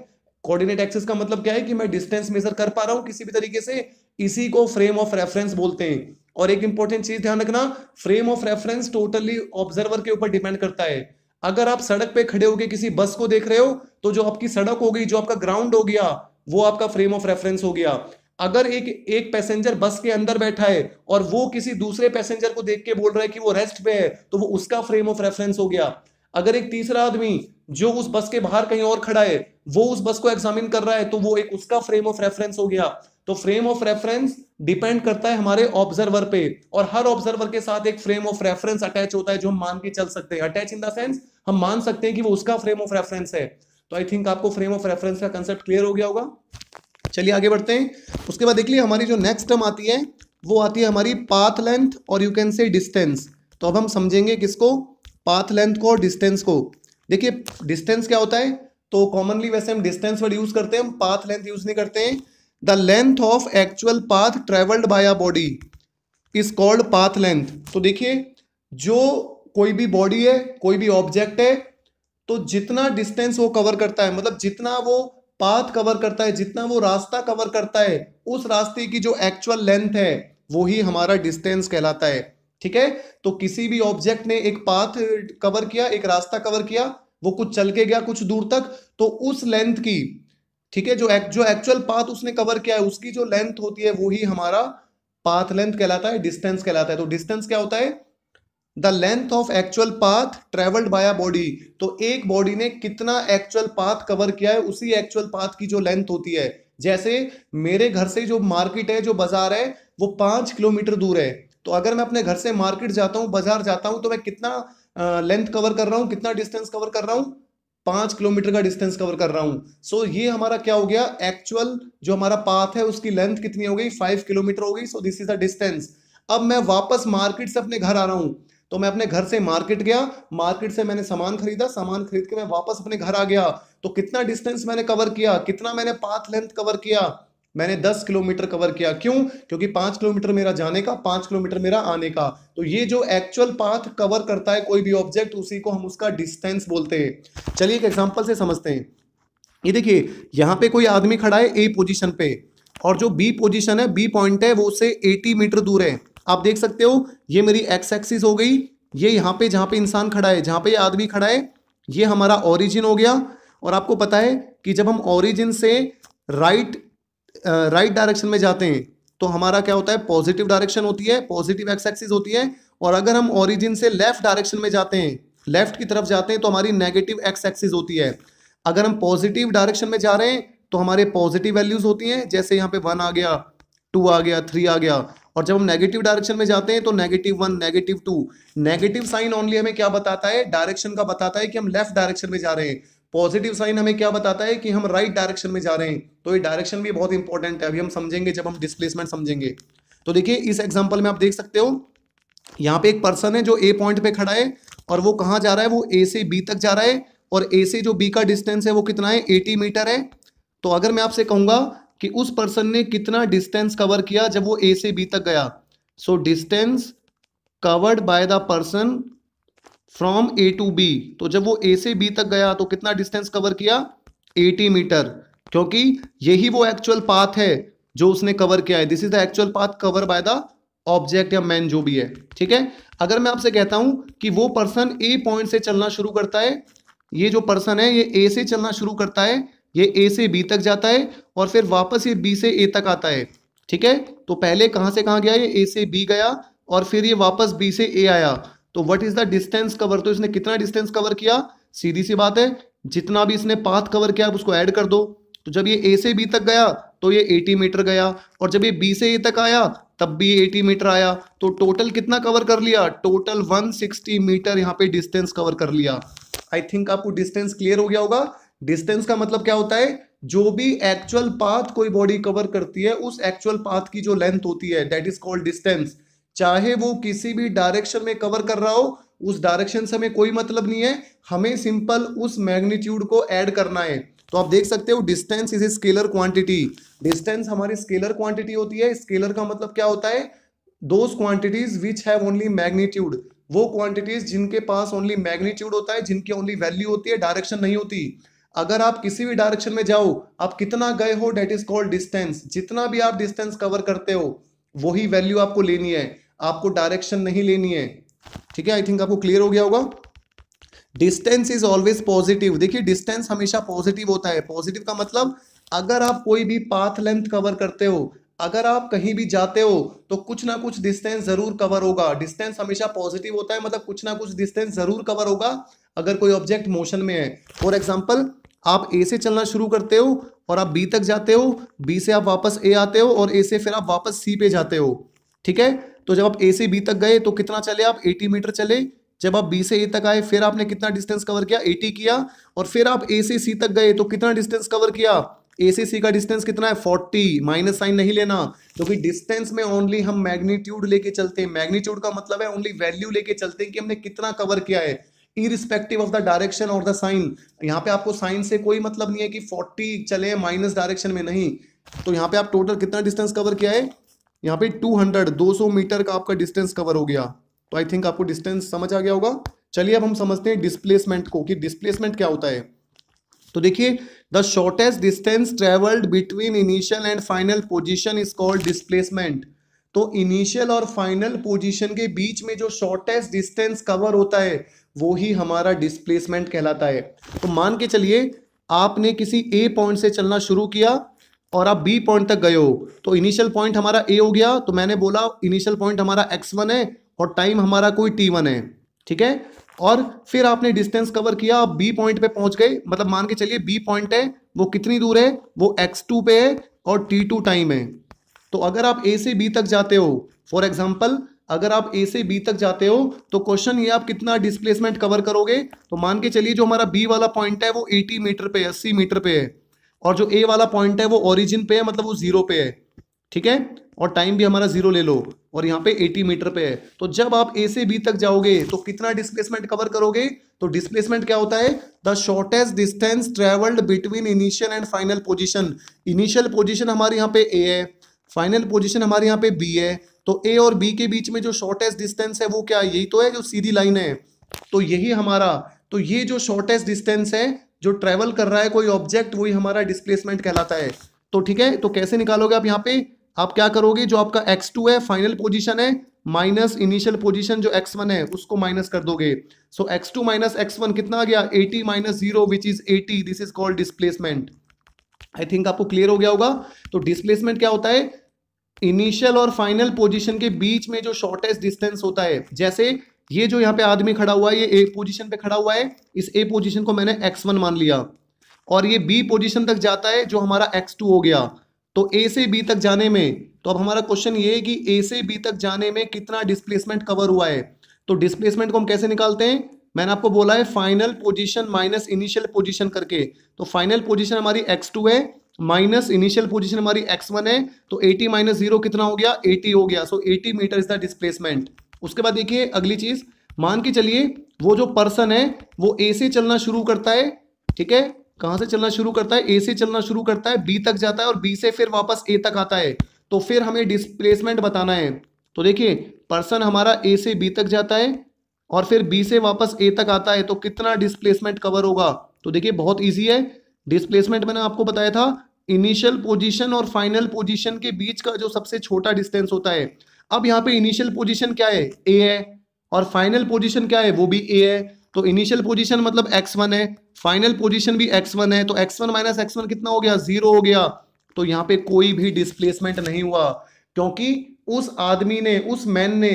कोऑर्डिनेट एक्सिस का मतलब क्या है कि मैं डिस्टेंस मेजर कर पा रहा हूं किसी भी तरीके से, इसी को फ्रेम ऑफ रेफरेंस बोलते हैं। और एक इंपॉर्टेंट चीज ध्यान रखना, frame of reference totally observer के ऊपर डिपेंड करता है। अगर आप सड़क पे खड़े होकर किसी बस को देख रहे हो तो जो आपकी सड़क हो गई, जो आपका ग्राउंड हो गया, वो आपका फ्रेम ऑफ रेफरेंस हो गया। अगर एक पैसेंजर बस के अंदर बैठा है और वो किसी दूसरे पैसेंजर को देख के बोल रहा है कि वो रेस्ट पे है, तो वो उसका फ्रेम ऑफ रेफरेंस हो गया। अगर एक तीसरा आदमी जो उस बस के बाहर कहीं और खड़ा है वो उस बस को एग्जामिन कर रहा है, तो वो एक उसका फ्रेम ऑफ रेफरेंस हो गया। तो फ्रेम ऑफ रेफरेंस डिपेंड करता है हमारे ऑब्जर्वर पे, और हर ऑब्जर्वर के साथ एक फ्रेम ऑफ रेफरेंस अटैच होता है जो हम मान के चल सकते हैं। अटैच इन द सेंस हम मान सकते हैं कि वो उसका फ्रेम ऑफ रेफरेंस है। तो आई थिंक आपको फ्रेम ऑफ रेफरेंस का कंसेप्ट क्लियर हो गया होगा। चलिए आगे बढ़ते हैं। उसके बाद देख लिया हमारी जो नेक्स्ट टर्म आती है वो आती है हमारी पाथ लेंथ और यू कैन से डिस्टेंस। तो अब हम समझेंगे किसको, पाथ लेंथ को और डिस्टेंस को। देखिए डिस्टेंस क्या होता है, तो कॉमनली वैसे हम डिस्टेंस वर्ड यूज करते हैं, हम पाथ लेंथ यूज नहीं करते हैं। The length of actual path travelled by a body is called path length. तो देखिए जो कोई भी बॉडी है, कोई भी ऑब्जेक्ट है, तो जितना डिस्टेंस वो कवर करता है, मतलब जितना वो पाथ कवर करता है, जितना वो रास्ता कवर करता है, उस रास्ते की जो एक्चुअल लेंथ है वो ही हमारा डिस्टेंस कहलाता है। ठीक है, तो किसी भी ऑब्जेक्ट ने एक पाथ कवर किया, एक रास्ता कवर किया, वो कुछ चल के गया कुछ दूर तक, तो उस लेंथ की, ठीक है, जो एक्चुअल पाथ उसने कवर किया है उसकी जो लेंथ होती है वो ही हमारा पाथ लेंथ कहलाता है, डिस्टेंस कहलाता है। तो डिस्टेंस क्या होता है, the length of actual path travelled by a body. तो एक बॉडी ने कितना एक्चुअल पाथ कवर किया है उसी एक्चुअल पाथ की जो लेंथ होती है। जैसे मेरे घर से जो मार्केट है, जो बाजार है, वो 5 किलोमीटर दूर है, तो अगर मैं अपने घर से मार्केट जाता हूं, बाजार जाता हूं, तो मैं कितना लेंथ कवर कर रहा हूं, कितना डिस्टेंस कवर कर रहा हूं, 5 किलोमीटर का डिस्टेंस कवर कर रहा हूं। सो ये हमारा क्या हो गया, एक्चुअल जो हमारा पाथ है उसकी लेंथ कितनी हो गई, 5 किलोमीटर हो गई। So this is the distance. अब मैं वापस मार्केट से अपने घर आ रहा हूं, तो मैं अपने घर से मार्केट गया, मार्केट से मैंने सामान खरीदा, सामान खरीद के मैं वापस अपने घर आ गया, तो कितना डिस्टेंस मैंने कवर किया, कितना मैंने पाथ लेंथ कवर किया, मैंने 10 किलोमीटर कवर किया। क्यों? क्योंकि 5 किलोमीटर मेरा जाने का, 5 किलोमीटर मेरा आने का। तो ये जो एक्चुअल पाथ कवर करता है कोई भी ऑब्जेक्ट, उसी को हम उसका डिस्टेंस बोलते हैं। चलिए एक एग्जांपल से समझते हैं। ये देखिए, यहां पे कोई आदमी खड़ा है ए पोजीशन पे, और जो बी पोजीशन है, बी पॉइंट है, वो उससे 80 मीटर दूर है। आप देख सकते हो, ये मेरी एक्स एक्सिस हो गई, ये यहाँ पे जहां पे इंसान खड़ा है, जहां पे ये आदमी खड़ा है, ये हमारा ओरिजिन हो गया। और आपको पता है कि जब हम ओरिजिन से राइट डायरेक्शन में जाते हैं तो हमारा क्या होता है, पॉजिटिव डायरेक्शन होती है, पॉजिटिव एक्स एक्सिस होती है। और अगर हम ओरिजिन से लेफ्ट डायरेक्शन में जाते हैं, लेफ्ट की तरफ जाते हैं, तो हमारी नेगेटिव एक्स एक्सिस होती है। अगर हम पॉजिटिव डायरेक्शन में जा रहे हैं तो हमारे पॉजिटिव वैल्यूज होती हैं, जैसे यहाँ पे 1 आ गया, 2 आ गया, 3 आ गया। और जब हम नेगेटिव डायरेक्शन में जाते हैं तो -1, -2। नेगेटिव साइन ओनली हमें क्या बताता है, डायरेक्शन का बताता है कि हम लेफ्ट डायरेक्शन में जा रहे हैं। पॉजिटिव साइन हमें क्या बताता है कि हम राइट डायरेक्शन में जा रहे हैं। तो ये डायरेक्शन भी बहुत इंपॉर्टेंट है, अभी हम समझेंगे जब हम डिस्प्लेसमेंट समझेंगे। तो देखिए इस एग्जांपल में आप देख सकते हो, यहाँ पे एक पर्सन है जो ए पॉइंट पे खड़ा है, और वो कहाँ जा रहा है, वो ए से बी तक जा रहा है। और ए से जो बी का डिस्टेंस है वो कितना है, 80 मीटर है। तो अगर मैं आपसे कहूंगा कि उस पर्सन ने कितना डिस्टेंस कवर किया जब वो ए से बी तक गया, so distance covered by the person from A to B, तो जब वो ए से बी तक गया तो कितना डिस्टेंस कवर किया, 80 मीटर। क्योंकि यही वो एक्चुअल पाथ है जो उसने कवर किया है। This is the actual path cover by the object या मैन जो भी है। ठीक है, अगर मैं आपसे कहता हूं कि वो पर्सन ए पॉइंट से चलना शुरू करता है, ये जो पर्सन है ये ए से चलना शुरू करता है, ये ए से बी तक जाता है, और फिर वापस ये बी से ए तक आता है। ठीक है, तो पहले कहां से कहां गया, ये ए से बी गया, और फिर ये वापस बी से ए आया। तो what is the distance cover, तो इसने कितना डिस्टेंस कवर किया, सीधी सी बात है, जितना भी इसने पाथ कवर किया उसको ऐड कर दो। तो जब ये ए से बी तक गया तो ये 80 मीटर गया, और जब ये बी से ए तक आया तब भी 80 मीटर आया। तो टोटल कितना कवर कर लिया, टोटल 160 मीटर यहाँ पे डिस्टेंस कवर कर लिया। आई थिंक आपको डिस्टेंस क्लियर हो गया होगा। डिस्टेंस का मतलब क्या होता है, जो भी एक्चुअल पाथ कोई बॉडी कवर करती है, उस एक्चुअल पाथ की जो लेंथ होती है, दैट इज कॉल्ड डिस्टेंस। चाहे वो किसी भी डायरेक्शन में कवर कर रहा हो, उस डायरेक्शन से हमें कोई मतलब नहीं है, हमें सिंपल उस मैग्नीट्यूड को ऐड करना है। तो आप देख सकते हो, distance is a scalar quantity. Distance हमारी स्केलर क्वांटिटी होती है। स्केलर का मतलब क्या होता है, those quantities which have only magnitude, वो क्वांटिटीज जिनके पास ओनली मैग्नीट्यूड होता है, जिनकी ओनली वैल्यू होती है, डायरेक्शन नहीं होती। अगर आप किसी भी डायरेक्शन में जाओ, आप कितना गए हो, डेट इज कॉल्ड डिस्टेंस। जितना भी आप डिस्टेंस कवर करते हो वही वैल्यू आपको लेनी है, आपको डायरेक्शन नहीं लेनी है। ठीक है, आई थिंक आपको क्लियर हो गया होगा। Distance is always positive. देखिए डिस्टेंस हमेशा पॉजिटिव होता है। पॉजिटिव का मतलब अगर आप कोई भी पाथ लेंथ कवर करते हो, अगर आप कहीं भी जाते हो, तो कुछ ना कुछ डिस्टेंस जरूर कवर होगा। डिस्टेंस हमेशा पॉजिटिव होता है, मतलब कुछ ना कुछ डिस्टेंस जरूर कवर होगा अगर कोई ऑब्जेक्ट मोशन में है। फॉर एग्जाम्पल, आप ए से चलना शुरू करते हो और आप बी तक जाते हो, बी से आप वापस ए आते हो, और ए से फिर आप वापस सी पे जाते हो। ठीक है, तो जब आप ए से बी तक गए तो कितना चले आप, 80 मीटर चले। जब आप बी से ए तक आए फिर आपने कितना डिस्टेंस कवर किया, 80 किया। और फिर आप ए से सी तक गए तो कितना डिस्टेंस कवर किया, ए से सी का डिस्टेंस कितना है, 40। माइनस साइन नहीं लेना, क्योंकि डिस्टेंस में ओनली हम मैग्नीट्यूड लेके चलते हैं। मैग्नीट्यूड का मतलब है ओनली वैल्यू लेके चलते हैं कि हमने कितना कवर किया है, इरिस्पेक्टिव ऑफ द डायरेक्शन और द साइन। यहाँ पे आपको साइन से कोई मतलब नहीं है कि 40 चले माइनस डायरेक्शन में, नहीं। तो यहाँ पे आप टोटल कितना डिस्टेंस कवर किया है, यहाँ पे 200 मीटर का आपका डिस्टेंस कवर हो गया। तो आई थिंक आपको डिस्टेंस समझ आ गया होगा। चलिए अब हम समझते हैं डिस्प्लेसमेंट को, कि डिस्प्लेसमेंट क्या होता है। तो देखिए, the shortest distance travelled between initial and final position is called displacement. तो इनिशियल और फाइनल पोजीशन के बीच में जो शॉर्टेस्ट डिस्टेंस कवर होता है वो ही हमारा डिस्प्लेसमेंट कहलाता है। तो मान के चलिए आपने किसी ए पॉइंट से चलना शुरू किया और आप बी पॉइंट तक गए हो, तो इनिशियल पॉइंट हमारा ए हो गया। तो मैंने बोला इनिशियल पॉइंट हमारा x1 है और टाइम हमारा कोई t1 है। ठीक है, और फिर आपने डिस्टेंस कवर किया, आप बी पॉइंट पे पहुंच गए। मतलब मान के चलिए बी पॉइंट है वो कितनी दूर है, वो x2 पे है और t2 टाइम है। तो अगर आप ए से बी तक जाते हो, फॉर एग्जाम्पल अगर आप ए से बी तक जाते हो, तो क्वेश्चन ये आप कितना डिस्प्लेसमेंट कवर करोगे। तो मान के चलिए जो हमारा बी वाला पॉइंट है वो 80 मीटर पे, 80 मीटर पे है, और जो ए वाला पॉइंट है वो ओरिजिन पे है, मतलब वो 0 पे है। ठीक है, और टाइम भी हमारा 0 ले लो, और यहाँ पे 80 मीटर पे है। तो जब आप ए से बी तक जाओगे तो कितना डिस्प्लेसमेंट कवर करोगे? तो डिस्प्लेसमेंट क्या होता है? The shortest distance travelled between initial and final position. Initial position हमारे यहाँ पे ए है, फाइनल पोजीशन हमारे यहाँ पे बी है, तो ए और बी के बीच में जो शॉर्टेस्ट डिस्टेंस है वो क्या है? यही तो है, जो सीधी लाइन है। तो यही हमारा, तो ये जो शॉर्टेस्ट डिस्टेंस है जो ट्रेवल कर रहा है कोई ऑब्जेक्ट, वही हमारा डिस्प्लेसमेंट कहलाता है। तो ठीक है, तो कैसे निकालोगे आप? यहाँ पे आप क्या करोगे, जो आपका x2 है फाइनल पोजीशन है, माइनस इनिशियल पोजीशन जो x1 है उसको माइनस कर दोगे। सो x2 माइनस x1 कितना आ गया? 80 minus 0 which is 80। This is called displacement. I think आपको क्लियर हो गया होगा। तो डिस्प्लेसमेंट क्या होता है? इनिशियल और फाइनल पोजीशन के बीच में जो शॉर्टेस्ट डिस्टेंस होता है। जैसे ये जो यहाँ पे आदमी खड़ा हुआ है, ये ए पोजीशन पे खड़ा हुआ है, इस ए पोजीशन को मैंने x1 मान लिया, और ये बी पोजीशन तक जाता है जो हमारा x2 हो गया। तो ए से बी तक जाने में, तो अब हमारा क्वेश्चन ये है कि ए से बी तक जाने में कितना डिस्प्लेसमेंट कवर हुआ है। तो डिस्प्लेसमेंट को हम कैसे निकालते हैं? मैंने आपको बोला है final position minus initial position करके। तो फाइनल पोजीशन हमारी x2 है, माइनस इनिशियल पोजीशन हमारी x1 है, तो 80 माइनस 0 कितना हो गया? 80 हो गया। सो 80 मीटर इज द डिस्प्लेसमेंट। उसके बाद देखिए अगली चीज, मान के चलिए वो जो पर्सन है वो ए से चलना शुरू करता है, ठीक है, कहां से चलना शुरू करता है? ए से चलना शुरू करता है, बी तक जाता है, और बी से फिर वापस ए तक आता है। तो फिर हमें डिस्प्लेसमेंट बताना है। तो देखिए पर्सन हमारा ए से बी तक जाता है और फिर बी से वापस ए तक आता है, तो कितना डिस्प्लेसमेंट कवर होगा? तो देखिए बहुत ईजी है। डिस्प्लेसमेंट मैंने आपको बताया था, इनिशियल पोजीशन और फाइनल पोजीशन के बीच का जो सबसे छोटा डिस्टेंस होता है। अब यहाँ पे इनिशियल पोजीशन क्या है? ए है, और फाइनल पोजीशन क्या है? वो भी ए है। तो इनिशियल पोजीशन मतलब x1 है, फाइनल पोजीशन भी x1 है, तो x1 माइनस x1 कितना हो गया? 0 हो गया। तो यहाँ पे कोई भी डिस्प्लेसमेंट नहीं हुआ, क्योंकि उस आदमी ने, उस मैन ने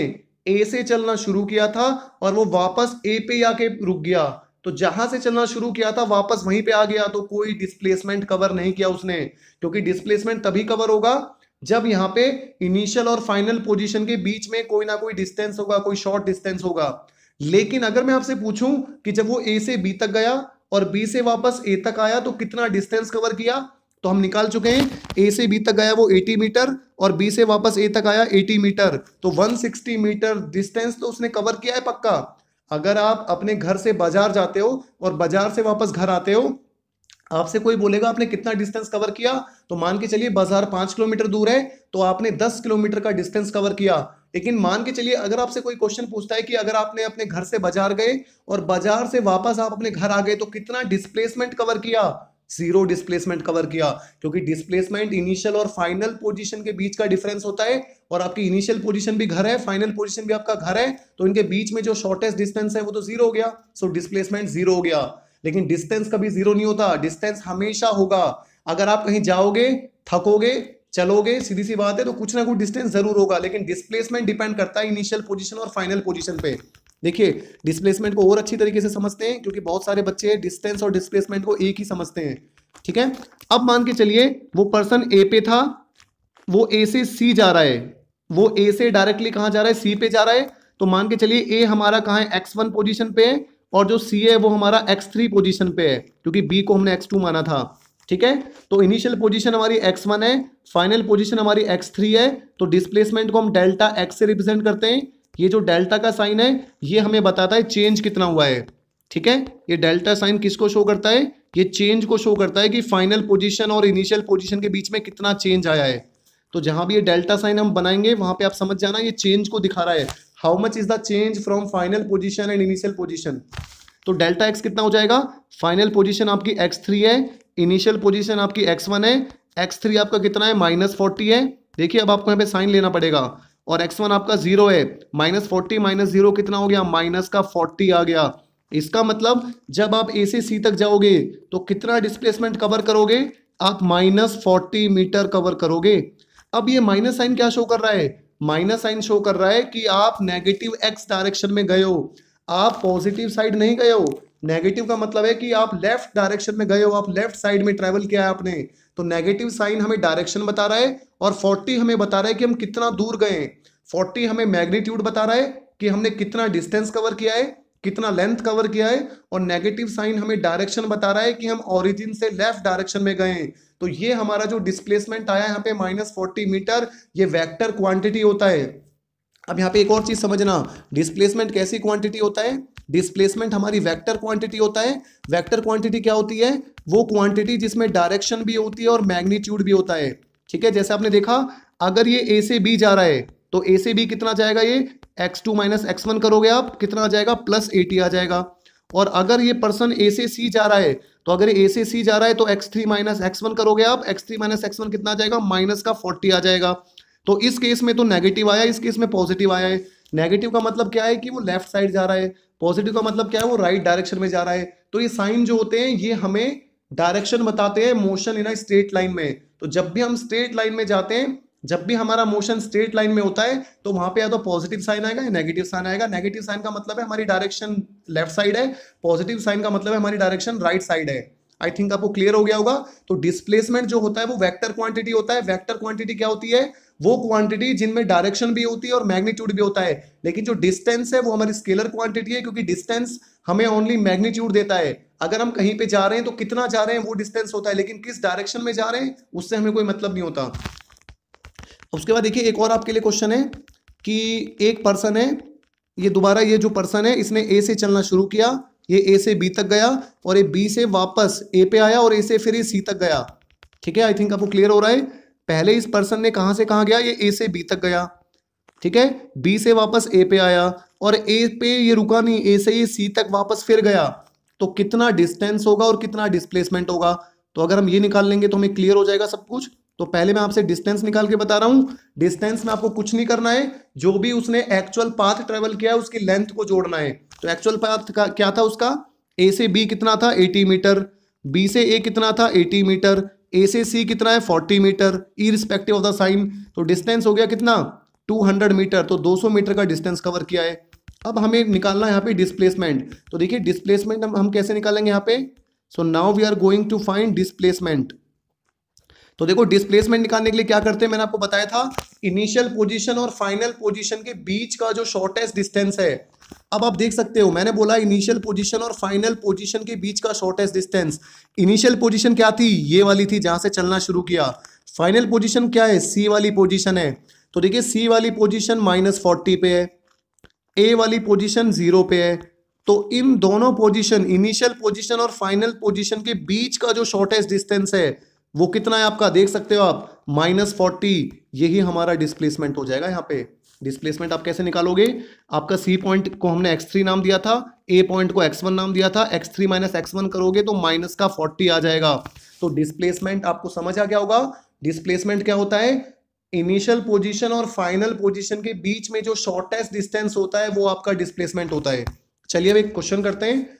ए से चलना शुरू किया था और वो वापस ए पे आके रुक गया। तो जहां से चलना शुरू किया था वापस वहीं पे आ गया, तो कोई डिस्प्लेसमेंट कवर नहीं किया उसने। क्योंकि डिस्प्लेसमेंट तभी कवर होगा जब यहाँ पे इनिशियल और फाइनल पोजीशन के बीच में कोई ना कोई डिस्टेंस होगा, कोई शॉर्ट डिस्टेंस होगा। लेकिन अगर मैं आपसे पूछूं कि जब वो ए से बी तक गया और बी से वापस ए तक आया तो कितना डिस्टेंस कवर किया, तो हम निकाल चुके हैं। ए से बी तक गया वो 80 मीटर और बी से वापस ए तक आया 80 मीटर, तो 160 मीटर डिस्टेंस तो उसने कवर किया है पक्का। अगर आप अपने घर से बाजार जाते हो और बाजार से वापस घर आते हो, आपसे कोई बोलेगा आपने कितना डिस्टेंस कवर किया, तो मान के चलिए बाजार 5 किलोमीटर दूर है, तो आपने 10 किलोमीटर का डिस्टेंस कवर किया। लेकिन मान के चलिए अगर आपसे कोई क्वेश्चन पूछता है कि अगर आपने अपने घर से बाजार गए और बाजार से वापस आप अपने घर आ गए तो कितना डिस्प्लेसमेंट कवर किया? 0 डिस्प्लेसमेंट कवर किया, क्योंकि डिस्प्लेसमेंट इनिशियल और फाइनल पोजीशन के बीच का डिफरेंस होता है, और आपकी इनिशियल पोजीशन भी घर है, फाइनल पोजीशन भी आपका घर है, तो इनके बीच में जो शॉर्टेस्ट डिस्टेंस है वो तो 0 हो गया। सो डिस्प्लेसमेंट 0 हो गया। लेकिन डिस्टेंस कभी 0 नहीं होता, डिस्टेंस हमेशा होगा। अगर आप कहीं जाओगे, थकोगे, चलोगे, सीधी सी बात है, तो कुछ ना कुछ डिस्टेंस जरूर होगा। लेकिन डिस्प्लेसमेंट डिपेंड करता है इनिशियल पोजीशन और फाइनल पोजीशन पे। देखिए डिस्प्लेसमेंट को और अच्छी तरीके से समझते हैं, क्योंकि बहुत सारे बच्चे डिस्टेंस और डिस्प्लेसमेंट को एक ही समझते हैं। ठीक है, अब मान के चलिए वो पर्सन ए पे था, वो ए से सी जा रहा है, वो ए से डायरेक्टली कहां जा रहा है? सी पे जा रहा है। तो मान के चलिए ए हमारा कहां है? x1 पोजीशन पे है, और जो सी है वो हमारा x3 पोजीशन पे है, क्योंकि बी को हमने x2 माना था। ठीक है, तो इनिशियल पोजीशन हमारी x1 है, फाइनल पोजीशन हमारी x3 है। तो डिस्प्लेसमेंट को हम डेल्टा x से रिप्रेजेंट करते हैं। ये जो डेल्टा का साइन है ये हमें बताता है चेंज कितना हुआ है। ठीक है, ये डेल्टा साइन किसको शो करता है? ये चेंज को शो करता है कि फाइनल पोजीशन और इनिशियल पोजीशन के बीच में कितना चेंज आया है। तो जहां भी ये डेल्टा साइन हम बनाएंगे वहां पे आप समझ जाना ये चेंज को दिखा रहा है। How much is the change from final position and initial position. तो डेल्टा एक्स कितना हो जाएगा? फाइनल पोजीशन आपकी x3 है, इनिशियल पोजीशन आपकी x1 है, x3 आपका कितना है? -40 है। देखिए अब आपको यहाँ पे साइन लेना पड़ेगा, और x1 आपका 0 है, -40 माइनस 0 कितना हो गया? माइनस का 40 आ गया। इसका मतलब जब आप ए से सी तक जाओगे तो कितना डिस्प्लेसमेंट कवर करोगे? आप -40 मीटर कवर करोगे। अब ये माइनस साइन क्या शो कर रहा है? माइनस साइन शो कर रहा है कि आप नेगेटिव x डायरेक्शन में गए हो, आप पॉजिटिव साइड नहीं गए हो। नेगेटिव का मतलब है कि आप लेफ्ट डायरेक्शन में गए हो, आप लेफ्ट साइड में ट्रेवल किया है आपने। तो नेगेटिव साइन हमें डायरेक्शन बता रहा है, और 40 हमें बता रहा है कि हम कितना दूर गए। 40 हमें मैग्नीट्यूड बता रहा है कि हमने कितना डिस्टेंस कवर किया है, कितना लेंथ कवर किया है, और नेगेटिव साइन हमें डायरेक्शन बता रहा है कि हम ओरिजिन से लेफ्ट डायरेक्शन में गए। तो ये हमारा जो डिस्प्लेसमेंट आया यहाँ पे -40 मीटर, ये वेक्टर क्वांटिटी होता है। अब यहाँ पे एक और चीज समझना, डिस्प्लेसमेंट कैसी क्वांटिटी होता है? डिस्प्लेसमेंट हमारी वेक्टर क्वांटिटी होता है। वेक्टर क्वांटिटी क्या होती है? वो क्वांटिटी जिसमें डायरेक्शन भी होती है और मैग्नीट्यूड भी होता है। ठीक है, जैसे आपने देखा अगर ये ए से बी जा रहा है तो ए से बी कितना जाएगा, ये x2 - x1 करोगे आप, कितना आ जाएगा, +80 आ जाएगा। और अगर ये पर्सन ए से सी जा रहा है तो अगर ए से सी जा रहा है तो x3 - x1 करोगे आप, x3 - x1 कितना आ जाएगा, -40 आ जाएगा। तो इस केस में तो नेगेटिव आया, इस केस में पॉजिटिव आया है। नेगेटिव का मतलब क्या है कि वो लेफ्ट साइड जा रहा है, पॉजिटिव का मतलब क्या है, वो राइट डायरेक्शन में जा रहा है। तो ये साइन जो होते हैं ये हमें डायरेक्शन बताते हैं motion in a straight line में। तो जब भी हम स्ट्रेट लाइन में जाते हैं, जब भी हमारा मोशन स्ट्रेट लाइन में होता है तो वहां पे या तो पॉजिटिव साइन आएगा या नेगेटिव साइन आएगा। नेगेटिव साइन का मतलब है हमारी डायरेक्शन लेफ्ट साइड है, पॉजिटिव साइन का मतलब है हमारी डायरेक्शन राइट साइड है। आई थिंक आपको क्लियर हो गया होगा। तो डिस्प्लेसमेंट जो होता है वो वेक्टर क्वांटिटी होता है। वेक्टर क्वांटिटी क्या होती है? वो क्वांटिटी जिनमें डायरेक्शन भी होती है और मैग्नीट्यूड भी होता है। लेकिन जो डिस्टेंस है वो हमारी स्केलर क्वांटिटी है, क्योंकि डिस्टेंस हमें ओनली मैग्नीट्यूड देता है। अगर हम कहीं पे जा रहे हैं तो कितना जा रहे हैं वो डिस्टेंस होता है, लेकिन किस डायरेक्शन में जा रहे हैं उससे हमें कोई मतलब नहीं होता। उसके बाद देखिए एक और आपके लिए क्वेश्चन है कि एक पर्सन है, ये दोबारा ये जो पर्सन है इसने ए से चलना शुरू किया, ये ए से बी तक गया और ये बी से वापस ए पे आया और ए से फिर ये सी तक गया। ठीक है, आई थिंक आपको क्लियर हो रहा है। पहले इस पर्सन ने कहां से कहां गया, ये ए से बी तक गया, ठीक है, बी से वापस ए पे आया और ए पे ये रुका नहीं, ए से ये सी तक वापस फिर गया। तो कितना डिस्टेंस होगा और कितना डिस्प्लेसमेंट होगा? तो अगर हम ये निकाल लेंगे तो हमें क्लियर हो जाएगा सब कुछ। तो पहले मैं आपसे डिस्टेंस निकाल के बता रहा हूं। डिस्टेंस में आपको कुछ नहीं करना है, जो भी उसने एक्चुअल पाथ ट्रेवल किया है उसकी लेंथ को जोड़ना है। तो एक्चुअल पाथ का क्या था उसका, ए से बी कितना था 80 मीटर, बी से ए कितना था 80 मीटर, ए से सी कितना है 40 meter, irrespective of the sign. तो डिस्टेंस हो गया कितना 200 मीटर। तो 200 मीटर का डिस्टेंस कवर किया है। अब हमें निकालना है यहाँ पे डिस्प्लेसमेंट। तो देखिए डिस्प्लेसमेंट हम कैसे निकालेंगे यहाँ पे। So now we are going to find displacement. तो देखो डिस्प्लेसमेंट निकालने के लिए क्या करते हैं, मैंने आपको बताया था इनिशियल पोजीशन और फाइनल पोजीशन के बीच का जो शॉर्टेस्ट डिस्टेंस है। अब आप देख सकते हो मैंने बोला इनिशियल पोजीशन और फाइनल पोजीशन के बीच का शॉर्टेस्ट डिस्टेंस। इनिशियल पोजीशन क्या थी, ये वाली थी जहां से चलना शुरू किया। फाइनल पोजीशन क्या है, सी वाली पोजीशन है। तो देखिए सी वाली पोजीशन -40 पे है, ए वाली पोजीशन 0 पे है। तो इन दोनों पोजीशन इनिशियल पोजीशन और फाइनल पोजीशन के बीच का जो शॉर्टेस्ट डिस्टेंस है वो कितना है आपका, देख सकते हो आप -40। यही हमारा डिस्प्लेसमेंट हो जाएगा। यहाँ पे डिस्प्लेसमेंट आप कैसे निकालोगे, आपका सी पॉइंट को हमने x3 नाम दिया था, ए पॉइंट को x1 नाम दिया था, x3 - x1 करोगे तो -40 आ जाएगा। तो डिस्प्लेसमेंट आपको समझ आ गया होगा। डिस्प्लेसमेंट क्या होता है, इनिशियल पोजीशन और फाइनल पोजीशन के बीच में जो शॉर्टेस्ट डिस्टेंस होता है वो आपका डिस्प्लेसमेंट होता है। चलिए अब एक क्वेश्चन करते हैं।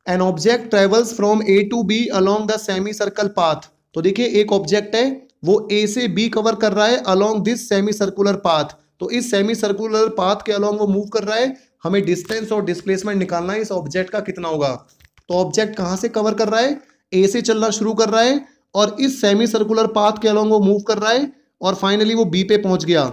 An object travels from A to B along the semi circle path. तो देखिए एक ऑब्जेक्ट है वो ए से बी कवर कर रहा है along this semi circular path. तो इस सेमी सर्कुलर पाथ के अलोंग वो मूव कर रहा है। हमें डिस्टेंस और डिस्प्लेसमेंट निकालना है इस ऑब्जेक्ट का कितना होगा। तो ऑब्जेक्ट कहां से कवर कर रहा है, ए से चलना शुरू कर रहा है और इस सेमी सर्कुलर पाथ के अलोंग वो मूव कर रहा है और फाइनली वो बी पे पहुंच गया।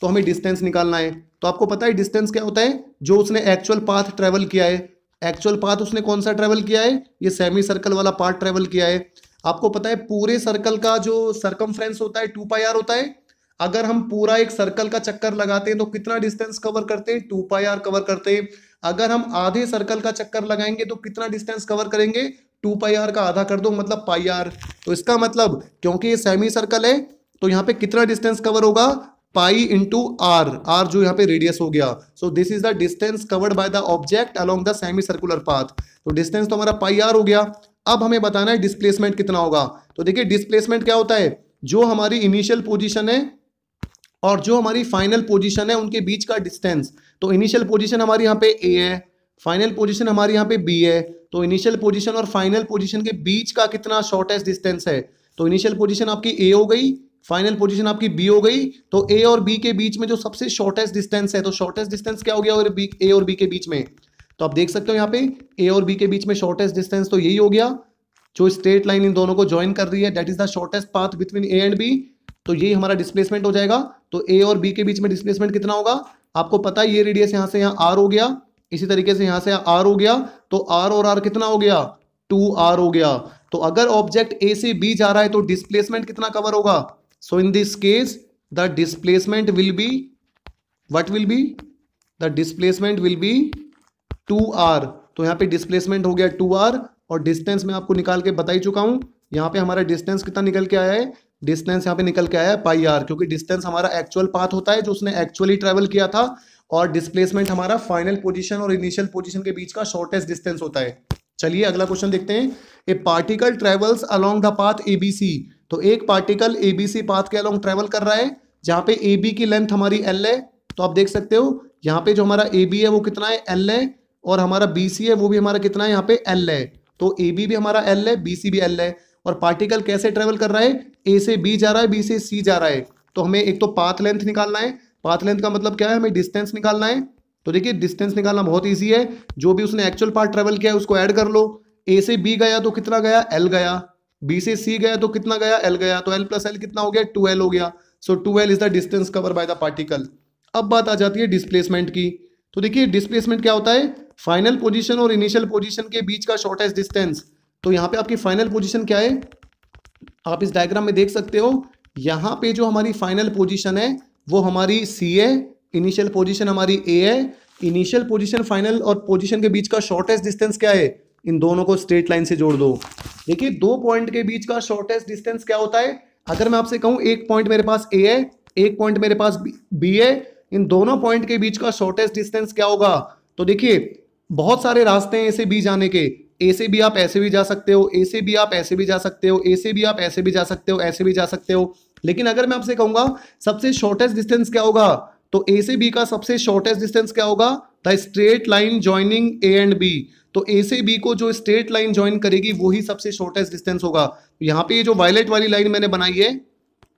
तो हमें डिस्टेंस निकालना है। तो आपको पता है डिस्टेंस क्या होता है, जो उसने एक्चुअल पाथ ट्रेवल किया है। एक्चुअल पाथ उसने कौन सा ट्रेवल किया है, ये सेमी सर्कल वाला पाथ ट्रेवल किया है। आपको पता है पूरे सर्कल का जो सरकमफ्रेंस होता है 2πr होता है। अगर हम पूरा एक सर्कल का चक्कर लगाते हैं तो कितना डिस्टेंस कवर करते हैं, 2πr कवर करते हैं। अगर हम आधे सर्कल का चक्कर लगाएंगे तो कितना डिस्टेंस कवर करेंगे, 2πr का आधा कर दो मतलब πr। तो इसका मतलब क्योंकि ये सेमी सर्कल है तो यहाँ पे कितना डिस्टेंस कवर होगा, पाई इंटू आर, आर जो यहाँ पे रेडियस हो गया। सो this is the distance covered by the object along the semi circular path. तो डिस्टेंस तो हमारा पाई आर हो गया। अब हमें बताना है डिस्प्लेसमेंट कितना होगा। तो देखिए डिस्प्लेसमेंट क्या होता है, जो हमारी इनिशियल पोजीशन है और जो हमारी फाइनल पोजीशन है उनके बीच का डिस्टेंस। तो इनिशियल पोजीशन हमारी यहाँ पे ए है, फाइनल पोजीशन हमारी यहाँ पे बी है। तो इनिशियल पोजीशन और फाइनल पोजीशन के बीच का कितना शॉर्टेस्ट डिस्टेंस है। तो इनिशियल पोजीशन आपकी ए हो गई, फाइनल पोजीशन आपकी बी हो गई। तो ए और बी के बीच में जो सबसे शॉर्टेस्ट डिस्टेंस है, तो शॉर्टेस्ट डिस्टेंस क्या हो गया और ए और बी के बीच में। तो आप देख सकते हो यहाँ पे ए और बी के बीच में शॉर्टेस्ट डिस्टेंस तो यही हो गया, जो स्ट्रेट लाइन इन दोनों को ज्वाइन कर रही है, that is the shortest path between A and B. तो यही हमारा डिस्प्लेसमेंट हो जाएगा। तो ए और बी के बीच में डिस्प्लेसमेंट कितना होगा, आपको पता है ये रेडियस यहाँ से यहाँ आर हो गया, इसी तरीके से यहाँ से आर हो गया। तो आर और आर कितना हो गया, 2r हो गया। तो तो अगर ऑब्जेक्ट ए से बी जा रहा है तो डिस्प्लेसमेंट कितना कवर होगा? So in this case the displacement will be, what will be? The displacement will be 2r। तो यहाँ पे डिस्प्लेसमेंट हो गया 2r, और डिस्टेंस मैं आपको निकाल के बता ही चुका हूँ। यहाँ पे हमारा डिस्टेंस कितना निकल के आया है? डिस्टेंस यहाँ पे निकल के आया है पाई आर, क्योंकि डिस्टेंस हमारा एक्चुअल पाथ होता है जो उसने एक्चुअली ट्रेवल किया था, और डिस्प्लेसमेंट हमारा फाइनल पोजीशन और इनिशियल पोजीशन के बीच का शॉर्टेस्ट डिस्टेंस होता है। चलिए अगला क्वेश्चन देखते हैं। ए particle travels along the path ABC. तो एक पार्टिकल एबीसी पाथ के अलोंग ट्रेवल कर रहा है, जहां पे AB की लेंथ हमारी L है। तो आप देख सकते हो यहाँ पे जो हमारा AB है वो कितना है? L है, और हमारा BC है वो भी हमारा कितना है? यहाँ पे L है। तो AB भी हमारा L है, BC भी L है, और पार्टिकल कैसे ट्रेवल कर रहा है? A से B जा रहा है, B से C जा रहा है। तो हमें एक तो पाथ लेंथ निकालना है। पाथ लेंथ का मतलब क्या है? हमें डिस्टेंस निकालना है। तो देखिए डिस्टेंस निकालना बहुत ईजी है, जो भी उसने एक्चुअल पाथ ट्रेवल किया है उसको ऐड कर लो। A से B गया तो कितना गया? L गया। B से C गया तो कितना गया? L गया। तो L प्लस L कितना हो गया? 2L हो गया। सो 2L is the distance cover by the particle. अब बात आ जाती है डिस्प्लेसमेंट की। तो देखिए डिस्प्लेसमेंट क्या होता है? फाइनल पोजीशन और इनिशियल पोजीशन के बीच का शॉर्टेस्ट डिस्टेंस। तो यहाँ पे आपकी फाइनल पोजीशन क्या है? आप इस डायग्राम में देख सकते हो, यहाँ पे जो हमारी फाइनल पोजीशन है वो हमारी C है, इनिशियल पोजीशन हमारी A है। इनिशियल पोजीशन फाइनल और पोजीशन के बीच का शॉर्टेस्ट डिस्टेंस क्या है? इन दोनों को स्ट्रेट लाइन से जोड़ दो। देखिए दो पॉइंट के बीच का शॉर्टेस्ट डिस्टेंस क्या होता है? अगर मैं आपसे कहूं एक पॉइंट मेरे पास A है, एक पॉइंट मेरे पास B है, इन दोनों पॉइंट के बीच का शॉर्टेस्ट डिस्टेंस क्या होगा? तो देखिए बहुत सारे रास्ते हैं A से B जाने के। A से B आप ऐसे भी जा सकते हो, A से B आप ऐसे भी जा सकते हो, A से B आप ऐसे भी जा सकते हो, ऐसे भी जा सकते हो। लेकिन अगर मैं आपसे कहूंगा सबसे शॉर्टेस्ट डिस्टेंस क्या होगा, तो A से B का सबसे शॉर्टेस्ट डिस्टेंस क्या होगा? The straight line joining A and B। तो A से B को जो स्ट्रेट लाइन ज्वाइन करेगी वही सबसे शॉर्टेस्ट डिस्टेंस होगा। यहाँ पे ये जो वायलेट वाली लाइन मैंने बनाई है,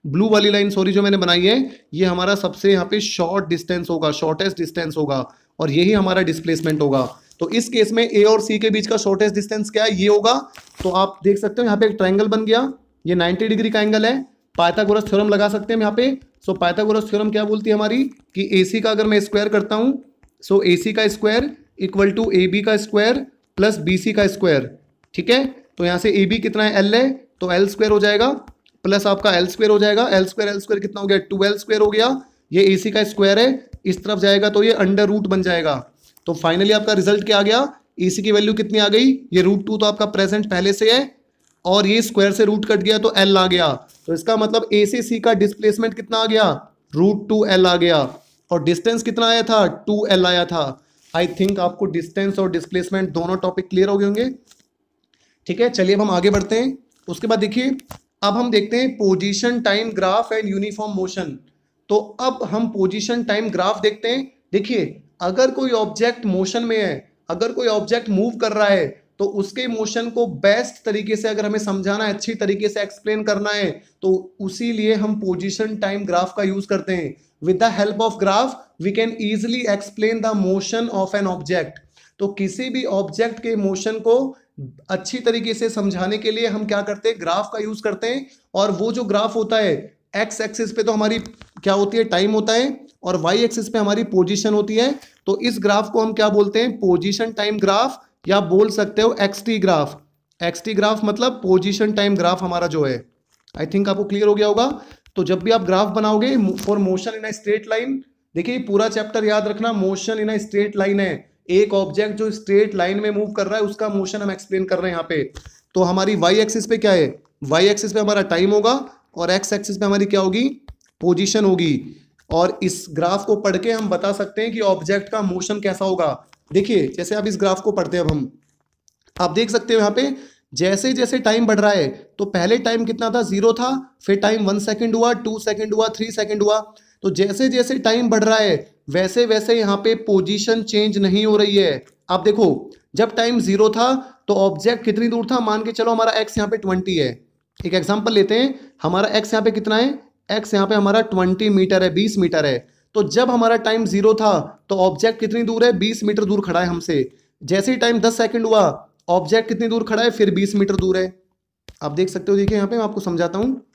ब्लू वाली लाइन सॉरी जो मैंने बनाई है, ये हमारा सबसे यहाँ पे शॉर्ट डिस्टेंस होगा, शॉर्टेस्ट डिस्टेंस होगा, और यही हमारा डिस्प्लेसमेंट होगा। तो इस केस में A और C के बीच का शॉर्टेस्ट डिस्टेंस क्या है? ये होगा। तो आप देख सकते हो यहाँ पे एक ट्रायंगल बन गया, ये 90 डिग्री का एंगल है। पाइथागोरस थ्योरम लगा सकते हैं यहाँ पे। सो पाइथागोरस थ्योरम क्या बोलती है हमारी, कि AC का अगर मैं स्क्वायर करता हूँ, सो AC का स्क्वायर इक्वल टू AB का स्क्वायर प्लस BC का स्क्वायर। ठीक है, तो यहाँ से AB कितना है? L है, तो L स्क्वायर हो जाएगा, प्लस आपका L स्क्वायर हो जाएगा। L स्क्वायर कितना हो गया? 2L स्क्वायर हो गया। ये AC का स्क्वायर है, इस तरफ जाएगा तो ये अंडर रूट बन जाएगा। तो फाइनली आपका रिजल्ट क्या आ गया? AC की वैल्यू कितनी आ गई? ये √2 तो आपका प्रेजेंट पहले से है, और ये स्क्वायर से रूट कट गया तो L आ गया। तो इसका मतलब A से C का डिस्प्लेसमेंट कितना आ गया? √2L आ गया। और डिस्टेंस कितना आया था? 2L आया था। आई थिंक आपको डिस्टेंस और डिस्प्लेसमेंट दोनों टॉपिक क्लियर हो गए होंगे। ठीक है, चलिए अब हम आगे बढ़ते हैं। उसके बाद देखिए अब हम देखते हैं position time graph and uniform motion. तो अब हम पोजीशन टाइम ग्राफ देखते हैं। देखिए अगर कोई ऑब्जेक्ट मोशन में है, अगर कोई ऑब्जेक्ट मूव कर रहा है, तो उसके मोशन को बेस्ट तरीके से अगर हमें समझाना है, अच्छी तरीके से एक्सप्लेन करना है, तो उसी लिए हम पोजीशन टाइम ग्राफ का यूज करते हैं। With the help of graph we can easily explain the motion of an object. तो किसी भी ऑब्जेक्ट के मोशन को अच्छी तरीके से समझाने के लिए हम क्या करते हैं? ग्राफ का यूज करते हैं। और वो जो ग्राफ होता है, एक्स एक्सिस पे तो हमारी क्या होती है? टाइम होता है, और वाई एक्सिस पे हमारी पोजीशन होती है। तो इस ग्राफ को हम क्या बोलते हैं? पोजीशन टाइम ग्राफ, या बोल सकते हो एक्सटी ग्राफ। एक्सटी ग्राफ मतलब पोजीशन टाइम ग्राफ हमारा जो है। आई थिंक आपको क्लियर हो गया होगा। तो जब भी आप ग्राफ बनाओगे for motion in a straight line, देखिए पूरा चैप्टर याद रखना, motion in a straight line है। एक ऑब्जेक्ट जो स्ट्रेट लाइन में मूव कर रहा है उसका मोशन हम एक्सप्लेन कर रहे हैं यहाँ पे। तो हमारी वाई एक्सिस पे क्या है? वाई एक्सिस पे हमारा टाइम होगा, और एक्स एक्सिस पे हमारी क्या होगी? पोजीशन होगी। और इस ग्राफ को पढ़ के हम बता सकते हैं कि ऑब्जेक्ट का मोशन कैसा होगा। देखिए जैसे आप इस ग्राफ को पढ़ते हैं, अब हम आप देख सकते हो यहाँ पे जैसे जैसे टाइम बढ़ रहा है, तो पहले टाइम कितना था? 0 था, फिर टाइम 1 सेकंड हुआ, 2 सेकंड हुआ, 3 सेकंड हुआ। तो जैसे जैसे टाइम बढ़ रहा है वैसे वैसे यहाँ पे पोजीशन चेंज नहीं हो रही है। आप देखो जब टाइम 0 था तो ऑब्जेक्ट कितनी दूर था? मान के चलो हमारा एक्स यहाँ पे 20 है। एक एग्जाम्पल लेते हैं, हमारा एक्स यहाँ पे कितना है? एक्स यहाँ पे हमारा 20 मीटर है, 20 मीटर है। तो जब हमारा टाइम 0 था तो ऑब्जेक्ट कितनी दूर है? 20 मीटर दूर खड़ा है हमसे। जैसे ही टाइम 10 सेकंड हुआ, ऑब्जेक्ट कितनी दूर खड़ा है? फिर 20 मीटर दूर है। आप देख सकते हो, देखिए यहाँ पे मैं आपको समझाता हूँ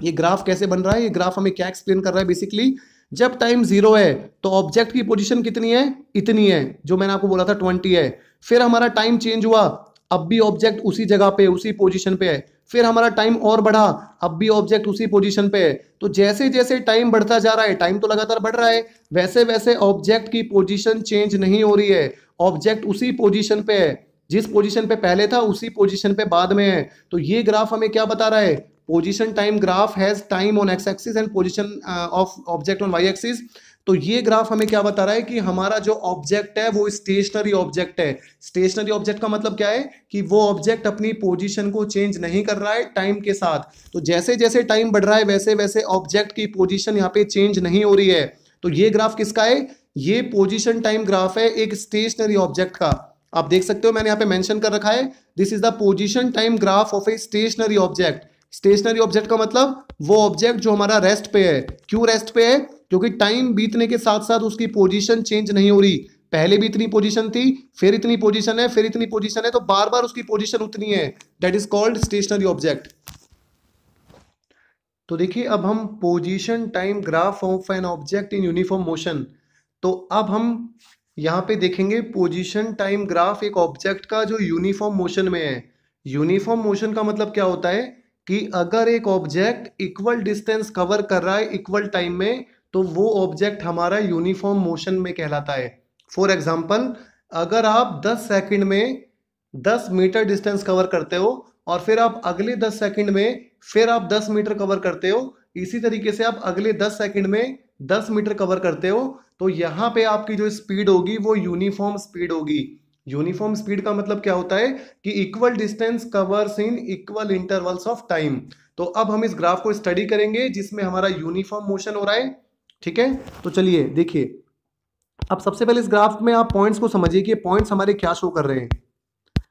ये ग्राफ कैसे बन रहा है। ये ग्राफ हमें क्या एक्सप्लेन कर रहा है? बेसिकली जब टाइम 0 है तो ऑब्जेक्ट की पोजीशन कितनी है? इतनी है, जो मैंने आपको बोला था 20 है। फिर हमारा टाइम चेंज हुआ, अब भी ऑब्जेक्ट उसी जगह पे उसी पोजीशन पे है। फिर हमारा टाइम और बढ़ा, अब भी ऑब्जेक्ट उसी पोजीशन पे है। तो जैसे जैसे टाइम बढ़ता जा रहा है, टाइम तो लगातार बढ़ रहा है, वैसे वैसे ऑब्जेक्ट की पोजीशन चेंज नहीं हो रही है। ऑब्जेक्ट उसी पोजीशन पे है, जिस पोजीशन पे पहले था उसी पोजीशन पे बाद में है। तो ये ग्राफ हमें क्या बता रहा है? Position time graph has time on X axis and position of object on Y axis. तो ये ग्राफ हमें क्या बता रहा है कि हमारा जो ऑब्जेक्ट है वो स्टेशनरी ऑब्जेक्ट है। स्टेशनरी ऑब्जेक्ट का मतलब क्या है कि वो ऑब्जेक्ट अपनी पोजीशन को चेंज नहीं कर रहा है टाइम के साथ। तो जैसे जैसे टाइम बढ़ रहा है वैसे वैसे ऑब्जेक्ट की पोजीशन यहाँ पे चेंज नहीं हो रही है। तो ये ग्राफ किसका है? ये पोजीशन टाइम ग्राफ है एक स्टेशनरी ऑब्जेक्ट का। आप देख सकते हो मैंने यहाँ पे मेंशन कर रखा है, this is the position time graph of a stationary object. Stationary object का मतलब वो ऑब्जेक्ट जो हमारा रेस्ट पे है। क्यों रेस्ट पे है? क्योंकि टाइम बीतने के साथ साथ उसकी पोजीशन चेंज नहीं हो रही। पहले भी इतनी पोजीशन थी, फिर इतनी पोजीशन है, फिर इतनी पोजीशन है, तो बार बार उसकी पोजीशन उतनी है। That is called stationary object. तो देखिए अब हम position time graph of an object in uniform motion. तो अब हम यहाँ पे देखेंगे पोजीशन टाइम ग्राफ एक ऑब्जेक्ट का जो यूनिफॉर्म मोशन में है। यूनिफॉर्म मोशन का मतलब क्या होता है कि अगर एक ऑब्जेक्ट इक्वल डिस्टेंस कवर कर रहा है इक्वल टाइम में, तो वो ऑब्जेक्ट हमारा यूनिफॉर्म मोशन में कहलाता है। फॉर एग्जाम्पल, अगर आप 10 सेकंड में 10 मीटर डिस्टेंस कवर करते हो और फिर आप अगले 10 सेकंड में फिर आप 10 मीटर कवर करते हो, इसी तरीके से आप अगले 10 सेकंड में 10 मीटर कवर करते हो, तो यहाँ पे आपकी जो स्पीड होगी वो यूनिफॉर्म स्पीड होगी। यूनिफॉर्म स्पीड का मतलब क्या होता है कि equal distance covers in equal intervals of time. तो अब हम इस ग्राफ को स्टडी करेंगे जिसमें हमारा यूनिफॉर्म मोशन हो रहा है। ठीक है, तो चलिए देखिए। अब सबसे पहले इस ग्राफ में आप पॉइंट्स को समझिए कि पॉइंट्स हमारे क्या शो कर रहे हैं।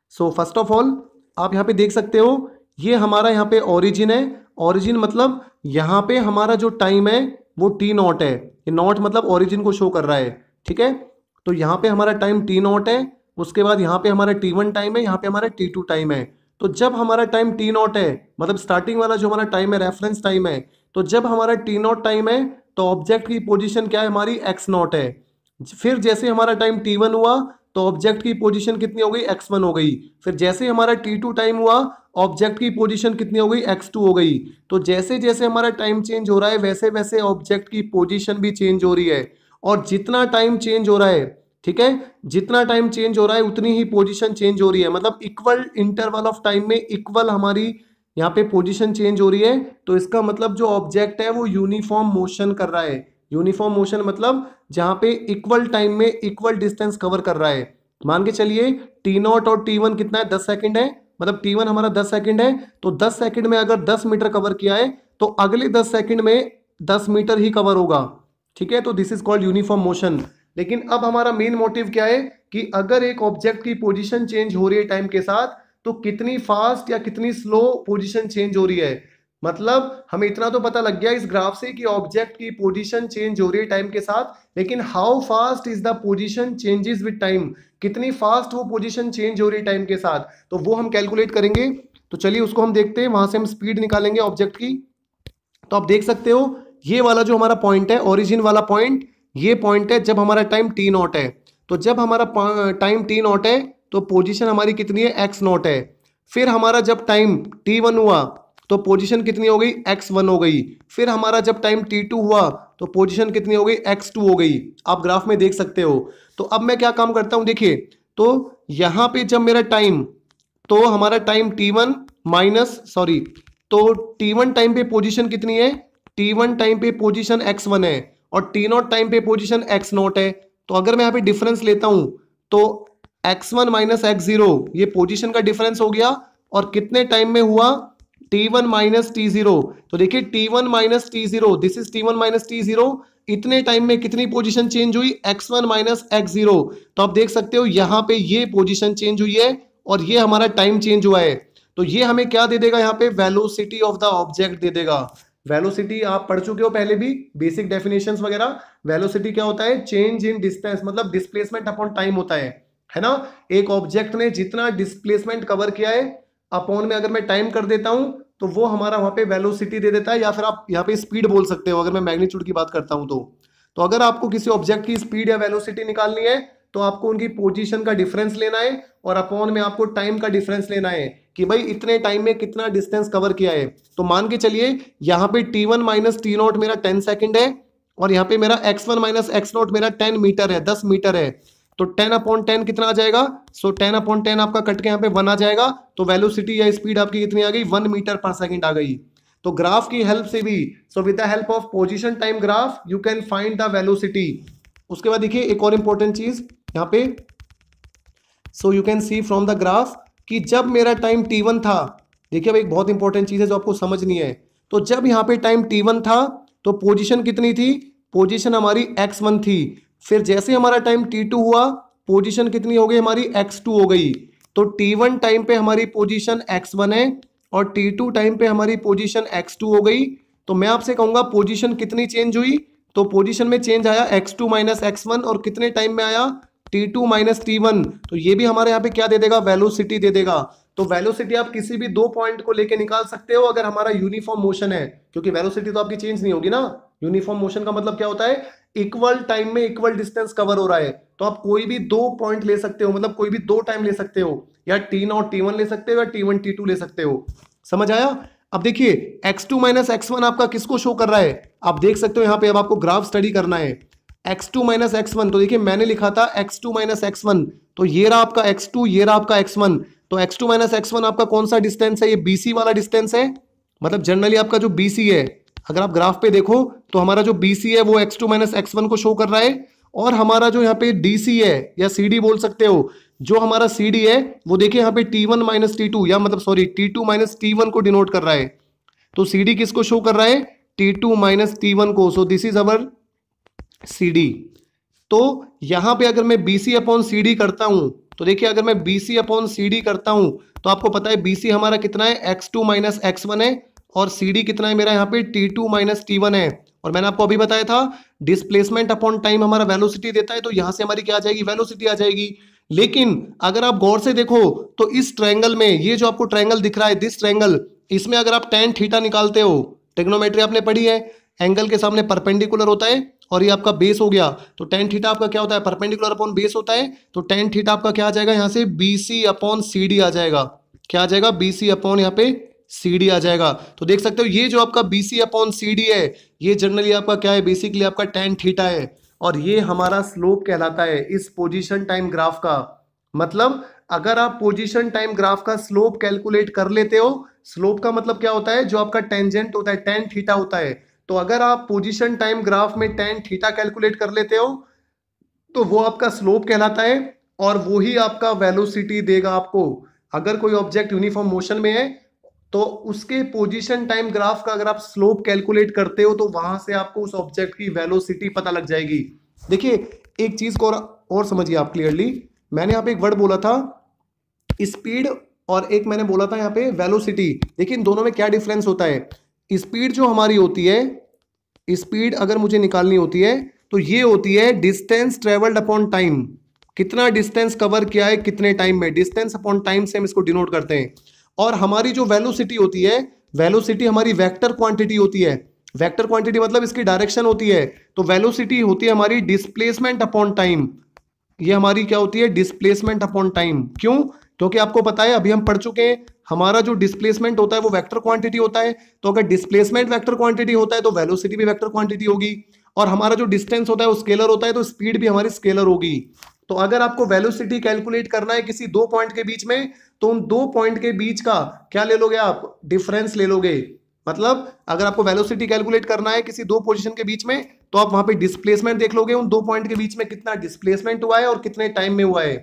सो फर्स्ट ऑफ ऑल आप यहाँ पे देख सकते हो, ये हमारा यहाँ पे ओरिजिन है। ओरिजिन मतलब यहाँ पे हमारा जो टाइम है वो टी नॉट है। ये नॉट मतलब ओरिजिन को शो कर रहा है। ठीक है, तो यहाँ पे हमारा टाइम टी नॉट है, उसके बाद यहाँ पे हमारा T1 टाइम है, यहाँ पे हमारा T2 टाइम है। तो जब हमारा टाइम टी नॉट है, मतलब स्टार्टिंग वाला जो हमारा टाइम है रेफरेंस टाइम है, तो जब हमारा टी नॉट टाइम है तो ऑब्जेक्ट की पोजीशन क्या है हमारी एक्स नॉट है। फिर जैसे हमारा टाइम T1 हुआ तो ऑब्जेक्ट की पोजीशन कितनी हो गई x1 हो गई। फिर जैसे हमारा T2 टाइम हुआ ऑब्जेक्ट की पोजीशन कितनी हो गई x2 हो गई। तो जैसे जैसे हमारा टाइम चेंज हो रहा है वैसे वैसे ऑब्जेक्ट की पोजीशन भी चेंज हो रही है। और जितना टाइम चेंज हो रहा है, ठीक है, जितना टाइम चेंज हो रहा है उतनी ही पोजीशन चेंज हो रही है। मतलब इक्वल इंटरवल ऑफ टाइम में इक्वल हमारी यहाँ पे पोजीशन चेंज हो रही है। तो इसका मतलब जो ऑब्जेक्ट है वो यूनिफॉर्म मोशन कर रहा है। यूनिफॉर्म मोशन मतलब जहां पे इक्वल टाइम में इक्वल डिस्टेंस कवर कर रहा है। मान के चलिए T0 और T1 कितना है 10 सेकंड है, मतलब T1 हमारा 10 सेकंड है, तो 10 सेकंड में अगर 10 मीटर कवर किया है तो अगले 10 सेकंड में 10 मीटर ही कवर होगा। ठीक है, तो this is called uniform motion. लेकिन अब हमारा मेन मोटिव क्या है कि अगर एक ऑब्जेक्ट की पोजीशन चेंज हो रही है टाइम के साथ, तो कितनी फास्ट या कितनी स्लो पोजीशन चेंज हो रही है। मतलब हमें इतना तो पता लग गया इस ग्राफ से कि ऑब्जेक्ट की पोजीशन चेंज हो रही है टाइम के साथ, लेकिन how fast is the position changes with time, कितनी फास्ट वो पोजीशन चेंज हो रही है टाइम के साथ, तो वो हम कैलकुलेट करेंगे। तो चलिए उसको हम देखते हैं, वहां से हम स्पीड निकालेंगे ऑब्जेक्ट की। तो आप देख सकते हो ये वाला जो हमारा पॉइंट है ओरिजिन वाला पॉइंट, ये पॉइंट है जब हमारा टाइम टी नॉट है। तो जब हमारा टाइम टी नॉट है तो पोजीशन हमारी कितनी है एक्स नॉट है। फिर हमारा जब टाइम T1 हुआ तो पोजीशन कितनी हो गई x1 हो गई। फिर हमारा जब टाइम T2 हुआ तो पोजीशन कितनी हो गई x2 हो गई। आप ग्राफ में देख सकते हो। तो अब मैं क्या काम करता हूं देखिए, तो यहां पे जब मेरा टाइम, तो हमारा टाइम T1 माइनस सॉरी, तो T1 टाइम पे पोजीशन कितनी है, T1 टाइम पे पोजीशन x1 है और T0 टाइम पे पोजीशन x0 है। तो अगर मैं यहाँ पे डिफरेंस लेता हूं तो x1 माइनस x0 ये पोजीशन का डिफरेंस हो गया, और कितने टाइम में हुआ T1 माइनस T0। तो देखिए T1 minus T0, this is T1 minus T0, इतने टाइम में कितनी पोजीशन चेंज हुई x1 माइनस x0। तो आप देख सकते हो यहाँ पे ये पोजीशन चेंज हुई है और ये हमारा टाइम चेंज हुआ है। तो ये हमें क्या दे देगा यहाँ पे, velocity of the object they देगा। वेलोसिटी आप पढ़ चुके हो पहले भी, बेसिक डेफिनेशंस वगैरह। वेलोसिटी क्या होता है, चेंज इन डिस्टेंस, मतलब डिस्प्लेसमेंट अपॉन टाइम होता है ना। एक ऑब्जेक्ट ने जितना डिस्प्लेसमेंट कवर किया है अपॉन में अगर मैं टाइम कर देता हूं तो वो हमारा वहां पे वेलोसिटी दे देता है, या फिर आप यहाँ पे स्पीड बोल सकते हो अगर मैं मैग्नीट्यूड की बात करता हूं तो अगर आपको किसी ऑब्जेक्ट की स्पीड या वेलोसिटी निकालनी है तो आपको उनकी पोजीशन का डिफरेंस लेना है और अपॉन में आपको टाइम का डिफरेंस लेना है कि भाई इतने टाइम में कितना डिस्टेंस कवर किया है। तो मान के चलिए यहाँ पे t1 माइनस t0 मेरा 10 सेकंड है और यहाँ पे मेरा x1 माइनस x0 मेरा 10 मीटर है, 10 मीटर है। तो 10/10 कितना आ जाएगा? सो 10/10 आपका कट के यहाँ पे 1 आ जाएगा। तो वेलोसिटी या स्पीड आपकी कितनी आ गई? 1 मीटर पर सेकंड आ गई। तो ग्राफ की हेल्प से भी, so with the help of position time graph you can find the velocity. उसके बाद देखिए एक और इंपॉर्टेंट चीज यहाँ पे, so you can see from the graph कि जब मेरा टाइम t1 था, देखिए अब एक बहुत इंपॉर्टेंट चीज है जो आपको समझनी है। तो जब यहाँ पे टाइम t1 था तो पोजीशन कितनी थी? पोजीशन हमारी x1 थी। फिर जैसे हमारा टाइम t2 हुआ, पोजीशन कितनी हो गई? हमारी x2 हो गई। तो t1 टाइम पे हमारी पोजीशन x1 है और t2 टाइम पे हमारी पोजीशन x2 हो गई। तो मैं आपसे कहूंगा पोजीशन कितनी चेंज हुई? तो पोजीशन में चेंज आया x2 माइनस x1 और कितने टाइम में आया? t2 minus t1। तो ये भी हमारे यहाँ पे क्या दे देगा? वेलोसिटी दे देगा। तो वेलोसिटी आप किसी भी दो पॉइंट को लेके निकाल सकते हो अगर हमारा यूनिफॉर्म मोशन है, क्योंकि वेलोसिटी तो आपकी चेंज नहीं होगी ना। यूनिफॉर्म मोशन का मतलब क्या होता है? इक्वल टाइम में इक्वल डिस्टेंस कवर हो रहा है। तो आप कोई भी दो पॉइंट ले सकते हो, मतलब कोई भी दो टाइम ले सकते हो, या t0 t1 ले सकते हो या t1 t2 ले सकते हो। समझ आया? अब देखिए x2 माइनस x1 आपका किसको शो कर रहा है? आप देख सकते हो यहाँ पे, अब आपको ग्राफ स्टडी करना है। x2 माइनस x1, तो देखिए मैंने लिखा था x2 माइनस x1, तो ये रहा आपका x2, ये रहा आपका x1। तो x2 माइनस x1 आपका कौन सा डिस्टेंस है? ये BC वाला डिस्टेंस है। मतलब जनरली आपका जो BC है, अगर आप ग्राफ पे देखो तो हमारा जो BC है वो x2 माइनस x1 को शो कर रहा है। और हमारा जो यहाँ पे DC है या CD बोल सकते हो, जो हमारा CD है वो देखिए यहाँ पे t1 माइनस t2, या मतलब सॉरी t2 माइनस t1 को डिनोट कर रहा है। तो CD किसको शो कर रहा है? t2 माइनस t1 को। सो दिस इज अवर CD। तो यहां पे अगर मैं BC अपॉन CD करता हूं, तो देखिए अगर मैं BC अपॉन CD करता हूं तो आपको पता है BC हमारा कितना है? x2 माइनस x1 है और CD कितना है मेरा यहाँ पे? t2 माइनस t1 है। और मैंने आपको अभी बताया था डिस्प्लेसमेंट अपॉन टाइम हमारा वेलोसिटी देता है, तो यहां से हमारी क्या आ जाएगी? वेलोसिटी आ जाएगी। लेकिन अगर आप गौर से देखो तो इस ट्रायंगल में, ये जो आपको ट्रायंगल दिख रहा है दिस ट्रायंगल, इसमें अगर आप tan थीटा निकालते हो, ट्रिग्नोमेट्री आपने पढ़ी है, एंगल के सामने परपेंडिकुलर होता है और ये आपका बेस हो गया। तो tan थीटा आपका क्या होता है? परपेंडिकुलर अपॉन बेस होता है। तो tan थीटा आपका क्या आ जाएगा? यहाँ से BC अपॉन CD आ जाएगा। क्या आ जाएगा? BC अपॉन यहाँ पे CD आ जाएगा। तो देख सकते हो ये जो आपका BC अपॉन CD है, ये जनरली आपका क्या है? बेसिकली आपका tan थीटा है और ये हमारा स्लोप कहलाता है इस पोजीशन टाइम ग्राफ का। मतलब अगर आप पोजीशन टाइम ग्राफ का स्लोप कैलकुलेट कर लेते हो, स्लोप का मतलब क्या होता है? जो आपका टेंजेंट होता है, tan थीटा होता है। तो अगर आप पोजीशन टाइम ग्राफ में tan थीटा कैलकुलेट कर लेते हो तो वो आपका स्लोप कहलाता है और वो ही आपका वेलोसिटी देगा आपको। अगर कोई ऑब्जेक्ट यूनिफॉर्म मोशन में है तो उसके पोजीशन टाइम ग्राफ का अगर आप स्लोप कैलकुलेट करते हो तो वहां से आपको उस ऑब्जेक्ट की वेलोसिटी पता लग जाएगी। देखिए एक चीज को और समझिए आप क्लियरली। मैंने यहाँ पे एक वर्ड बोला था स्पीड और एक मैंने बोला था यहाँ पे वेलोसिटी। देखिए इन दोनों में क्या डिफरेंस होता है? स्पीड जो हमारी होती है, स्पीड अगर मुझे निकालनी होती है तो ये होती है डिस्टेंस ट्रेवल्ड अपॉन टाइम। कितना डिस्टेंस कवर किया है कितने टाइम में, डिस्टेंस अपॉन टाइम से हम इसको डिनोट करते हैं। और हमारी जो वेलोसिटी होती है, वेलोसिटी हमारी वेक्टर क्वांटिटी होती है। वेक्टर क्वांटिटी मतलब इसकी डायरेक्शन होती है। तो वेलोसिटी होती है हमारी डिस्प्लेसमेंट अपॉन टाइम। ये हमारी क्या होती है? Displacement upon time. क्यों? क्योंकि आपको पता है, अभी हम पढ़ चुके हैं, हमारा जो डिस्प्लेसमेंट होता है वो वेक्टर क्वांटिटी होता है। तो अगर डिस्प्लेसमेंट वेक्टर क्वांटिटी होता है तो वेलोसिटी भी वेक्टर क्वांटिटी होगी। और हमारा जो डिस्टेंस होता है वो स्केलर होता है, तो स्पीड भी हमारी स्केलर होगी। तो अगर आपको वेलोसिटी कैलकुलेट करना है किसी दो पॉइंट के बीच में, तो उन दो पॉइंट के बीच का क्या ले लोगे आप? डिफरेंस ले लोगे। मतलब अगर आपको वेलोसिटी कैलकुलेट करना है किसी दो पोजीशन के बीच में, तो आप वहां पे डिस्प्लेसमेंट देख लोगे, उन दो पॉइंट के बीच में कितना डिस्प्लेसमेंट हुआ है और कितने टाइम में हुआ है।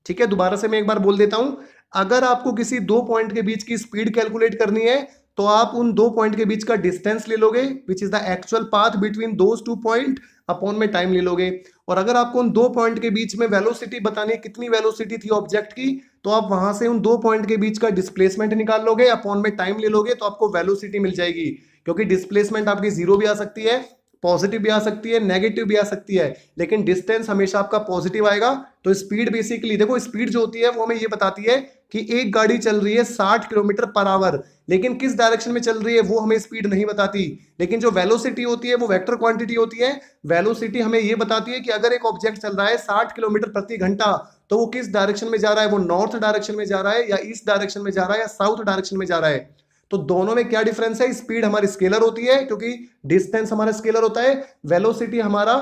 ठीक है, दोबारा से मैं एक बार बोल देता हूं। अगर आपको किसी दो पॉइंट के बीच की स्पीड कैलकुलेट करनी है तो आप उन दो पॉइंट के बीच का डिस्टेंस ले लोगे, which is the actual path between those two point, upon में टाइम ले लोगे। और अगर आपको उन दो पॉइंट के बीच में वेलोसिटी बतानी है, कितनी वेलोसिटी थी ऑब्जेक्ट की, तो आप वहां से उन दो पॉइंट के बीच का डिस्प्लेसमेंट निकाल लोगे, अपॉन में टाइम ले लोगे, तो आपको वेलोसिटी मिल जाएगी। क्योंकि डिस्प्लेसमेंट आपकी जीरो भी आ सकती है, पॉजिटिव भी आ सकती है, नेगेटिव भी आ सकती है, लेकिन डिस्टेंस हमेशा आपका पॉजिटिव आएगा। तो स्पीड बेसिकली देखो, स्पीड जो होती है वो हमें ये बताती है कि एक गाड़ी चल रही है 60 किलोमीटर पर आवर, लेकिन किस डायरेक्शन में चल रही है वो हमें स्पीड नहीं बताती। लेकिन जो वेलोसिटी होती है वो वेक्टर क्वांटिटी होती है। वेलोसिटी हमें ये बताती है कि अगर एक ऑब्जेक्ट चल रहा है 60 किलोमीटर प्रति घंटा तो वो किस डायरेक्शन में जा रहा है, वो नॉर्थ डायरेक्शन में जा रहा है या ईस्ट डायरेक्शन में जा रहा है या साउथ डायरेक्शन में जा रहा है। तो दोनों में क्या डिफरेंस है, स्पीड हमारी स्केलर होती है क्योंकि डिस्टेंस हमारा स्केलर होता है, वेलोसिटी हमारा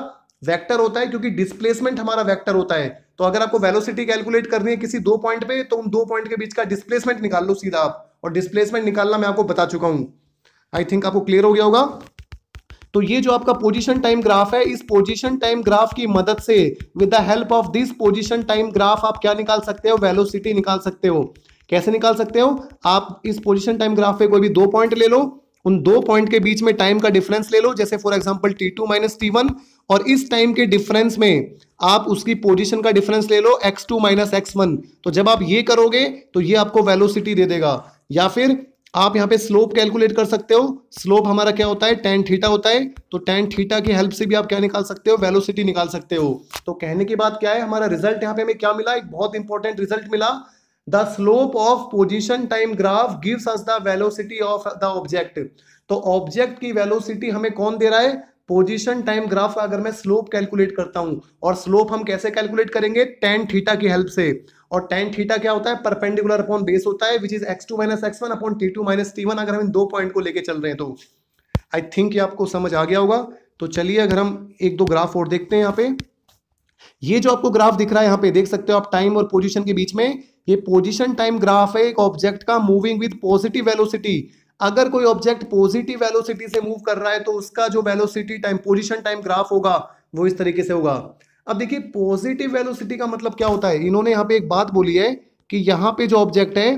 वेक्टर होता है क्योंकि डिस्प्लेसमेंट हमारा वेक्टर होता है। तो अगर आपको वेलोसिटी कैलकुलेट करनी है किसी दो पॉइंट पे तो उन दो पॉइंट के बीच का डिस्प्लेसमेंट निकाल लो सीधा आप, और डिस्प्लेसमेंट निकालना मैं आपको बता चुका हूं, आई थिंक आपको क्लियर हो गया होगा। तो ये जो आपका पोजीशन टाइम ग्राफ है, इस पोजीशन टाइम ग्राफ की मदद से with the help of this position time graph आप क्या निकाल सकते हो, वेलोसिटी निकाल सकते हो। कैसे निकाल सकते हो, आप इस पोजीशन टाइम ग्राफ पे कोई भी दो पॉइंट ले लो, उन दो पॉइंट के बीच में टाइम का डिफरेंस ले लो, जैसे for example t2 minus t1, और इस टाइम के डिफरेंस में आप उसकी पोजीशन का डिफरेंस ले लो x2 माइनस x1। तो जब आप ये करोगे तो ये आपको वेलोसिटी दे देगा। या फिर आप यहाँ पे स्लोप कैलकुलेट कर सकते हो, स्लोप हमारा क्या होता है, tan थीटा होता है, तो tan थीटा की हेल्प से भी आप क्या निकाल सकते हो, वेलोसिटी निकाल सकते हो। तो कहने की बात क्या है, हमारा रिजल्ट यहाँ पे हमें क्या मिला, एक बहुत इंपॉर्टेंट रिजल्ट मिला, the slope of position time graph gives us the velocity of the object. तो ऑब्जेक्ट की वेलोसिटी हमें कौन दे रहा है, पोजीशन टाइम ग्राफ का अगर मैं स्लोप कैलकुलेट करता हूं, और स्लोप हम कैसे कैलकुलेट करेंगे, tan थीटा की हेल्प से। और tan थीटा क्या होता है, परपेंडिकुलर अपॉन बेस होता है, which is x2 minus x1 upon t2 minus t1, अगर हम इन दो पॉइंट को लेके चल रहे हैं तो। आई थिंक ये आपको समझ आ गया होगा। तो चलिए अगर हम एक दो ग्राफ और देखते हैं यहाँ पे। ये जो आपको ग्राफ दिख रहा है यहाँ पे देख सकते हो आप, टाइम और पोजीशन के बीच में, ये पोजीशन टाइम ग्राफ है एक ऑब्जेक्ट का मूविंग विद पॉजिटिव वेलोसिटी। अगर कोई ऑब्जेक्ट पॉजिटिव वेलोसिटी से मूव कर रहा है तो उसका जो velocity time position time graph होगा वो इस तरीके से होगा। अब देखिए पॉजिटिव वेलोसिटी का मतलब क्या होता है, इन्होंने यहाँ पे एक बात बोली है कि यहाँ पे जो ऑब्जेक्ट है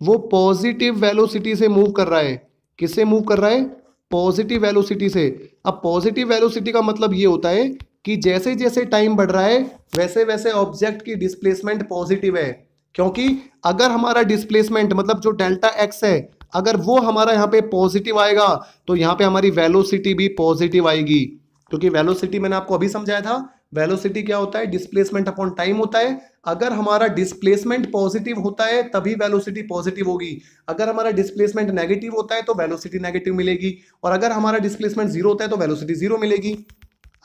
वो पॉजिटिव वेलोसिटी से मूव कर रहा है। किससे मूव कर रहा है, पॉजिटिव वेलोसिटी से। अब पॉजिटिव वेलोसिटी का मतलब ये होता है कि जैसे जैसे टाइम बढ़ रहा है वैसे वैसे ऑब्जेक्ट की डिस्प्लेसमेंट पॉजिटिव है, क्योंकि अगर हमारा डिस्प्लेसमेंट मतलब जो डेल्टा एक्स है अगर वो हमारा यहाँ पे पॉजिटिव आएगा तो यहाँ पे हमारी वेलोसिटी भी पॉजिटिव आएगी। क्योंकि वेलोसिटी मैंने आपको अभी समझाया था, वेलोसिटी क्या होता है, डिस्प्लेसमेंट अपॉन टाइम होता है। अगर हमारा डिस्प्लेसमेंट पॉजिटिव होता है तभी वेलोसिटी पॉजिटिव होगी, अगर हमारा डिस्प्लेसमेंट नेगेटिव होता है तो वेलोसिटी नेगेटिव मिलेगी, और अगर हमारा डिस्प्लेसमेंट जीरो होता है तो वेलोसिटी जीरो मिलेगी।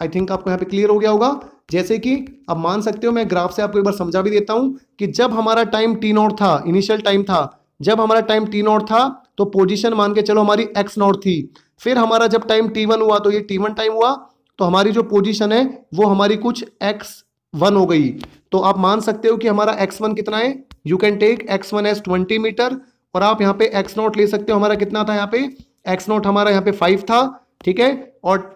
आई थिंक आपको यहाँ पे क्लियर हो गया होगा। जैसे कि अब मान सकते हो, मैं ग्राफ से आपको एक बार समझा भी देता हूं कि जब हमारा टाइम टी नॉट था, इनिशियल टाइम था, जब हमारा टाइम टी नॉट था तो पोजीशन मान के चलो हमारी एक्स नॉट थी। फिर हमारा जब टाइम टी1 हुआ तो ये टी1 टाइम हुआ, तो हमारी जो पोजीशन है वो हमारी कुछ x1 हो गई। तो आप मान सकते हो कि हमारा x1 कितना है, you can take x1 as 20 meter, और आप यहाँ पे x नॉट ले सकते हो, हमारा कितना था यहाँ पे, x नॉट हमारा यहाँ पे 5 था, ठीक है। और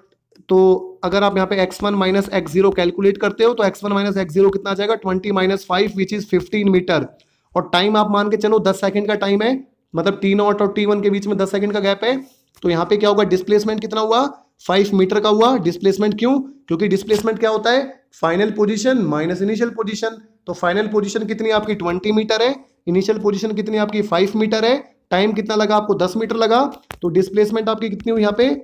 तो अगर आप यहाँ पे x1 माइनस x0 कैलकुलेट करते हो तो x1 माइनस x0 कितना आ जाएगा, 20 माइनस 5 विच इज 15 मीटर। और टाइम आप मान के चलो 10 सेकंड का टाइम है, मतलब टी नॉट और टी1 के बीच में 10 सेकंड का गैप है। तो यहाँ पे क्या होगा, डिस्प्लेसमेंट कितना हुआ, 5 मीटर का हुआ डिस्प्लेसमेंट। क्यों, क्योंकि डिस्प्लेसमेंट क्या होता है, final position minus initial position. तो फाइनल पोजीशन कितनी आपकी 20 मीटर है, इनिशियल पोजीशन कितनी आपकी 5 मीटर है, टाइम कितना लगा आपको 10 मीटर लगा, तो डिस्प्लेसमेंट आपकी कितनी हुई यहाँ पे,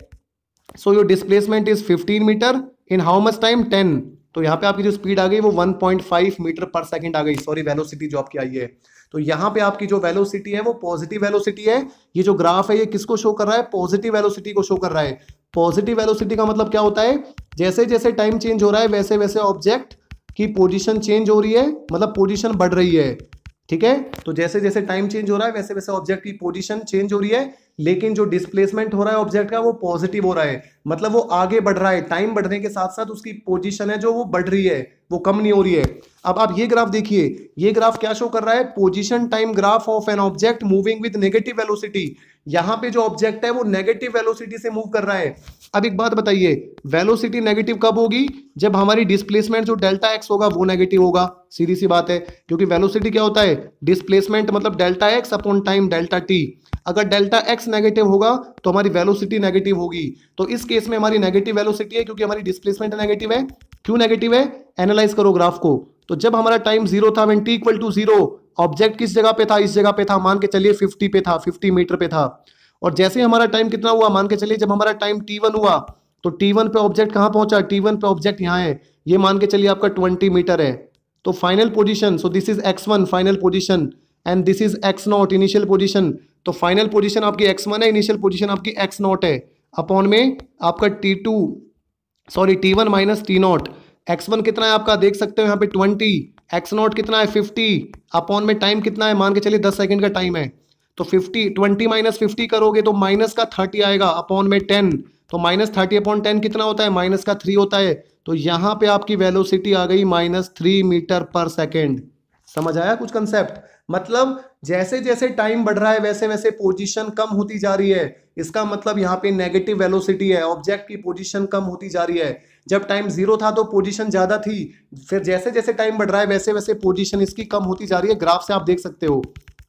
so your displacement is 15 meter in how much time 10। तो यहाँ पे आपकी जो स्पीड आ गई वो 1.5 मीटर पर सेकंड आ गई, सॉरी वेलोसिटी जो आपकी आई है। तो यहाँ पे आपकी जो वेलोसिटी है वो पॉजिटिव वेलोसिटी है। ये जो ग्राफ है ये किसको शो कर रहा है, पॉजिटिव वेलोसिटी को शो कर रहा है। पॉजिटिव वेलोसिटी का मतलब क्या होता है, जैसे जैसे टाइम चेंज हो रहा है वैसे वैसे ऑब्जेक्ट की पोजीशन चेंज हो रही है, मतलब पोजीशन बढ़ रही है, ठीक है। तो जैसे जैसे टाइम चेंज हो रहा है वैसे वैसे ऑब्जेक्ट की पोजीशन चेंज हो रही है, लेकिन जो डिस्प्लेसमेंट हो रहा है ऑब्जेक्ट का वो पॉजिटिव हो रहा है, मतलब वो आगे बढ़ रहा है, टाइम बढ़ने के साथ साथ उसकी पोजीशन है जो वो बढ़ रही है, वो कम नहीं हो रही है। अब आप ये ग्राफ देखिए, ये ग्राफ क्या शो कर रहा है, position time graph of an object moving with negative velocity. यहाँ पे जो ऑब्जेक्ट है वो नेगेटिव वेलोसिटी से मूव कर रहा है। अब एक बात बताइए, वेलोसिटी नेगेटिव कब होगी, जब हमारी डिस्प्लेसमेंट जो डेल्टा एक्स होगा वो नेगेटिव होगा, सीधी सी बात है। क्योंकि वेलोसिटी क्या होता है, डिस्प्लेसमेंट मतलब delta x upon time delta T. अगर डेल्टा एक्स नेगेटिव होगा तो हमारी वेलोसिटी नेगेटिव होगी। तो इस केस में हमारी नेगेटिव वेलोसिटी है क्योंकि हमारी डिस्प्लेसमेंट नेगेटिव है। क्यों नेगेटिव है, एनालाइज करो ग्राफ को। तो जब हमारा टाइम जीरो था, when T equal to zero, object किस जगह पे था, इस जगह पे था, मान के चलिए 50 पे था, 50 मीटर पे था। और जैसे हमारा टाइम कितना हुआ, मान के चलिए जब हमारा टाइम t1 हुआ तो t1 पे ऑब्जेक्ट कहां पहुंचा, t1 पे ऑब्जेक्ट यहां है, ये मान के चलिए आपका 20 मीटर है। तो final position, so this is x1 final position, and this is x not initial position. तो फाइनल पोजीशन आपकी x1 है, इनिशियल पोजीशन आपकी x नॉट है, अपॉन में आपका T1 माइनस T0। x1 कितना है आपका, देख सकते हो यहाँ पे 20, x नॉट कितना है 50, अपॉन में टाइम कितना है, मान के चलिए 10 सेकंड का टाइम है, तो 20 माइनस 50 करोगे तो माइनस का 30 आएगा, अपॉन में 10, तो माइनस 30 अपॉन 10 कितना होता है, माइनस का 3 होता है। तो यहाँ पे आपकी वेलोसिटी आ गई -3 मीटर पर सेकेंड। समझ आया कुछ कंसेप्ट? मतलब जैसे जैसे टाइम बढ़ रहा है वैसे वैसे पोजीशन कम होती जा रही है। इसका मतलब यहाँ पे नेगेटिव वेलोसिटी है, ऑब्जेक्ट की पोजीशन कम होती जा रही है। जब टाइम 0 था तो पोजीशन ज्यादा थी, फिर जैसे जैसे टाइम बढ़ रहा है वैसे वैसे पोजीशन इसकी कम होती जा रही है। ग्राफ से आप देख सकते हो,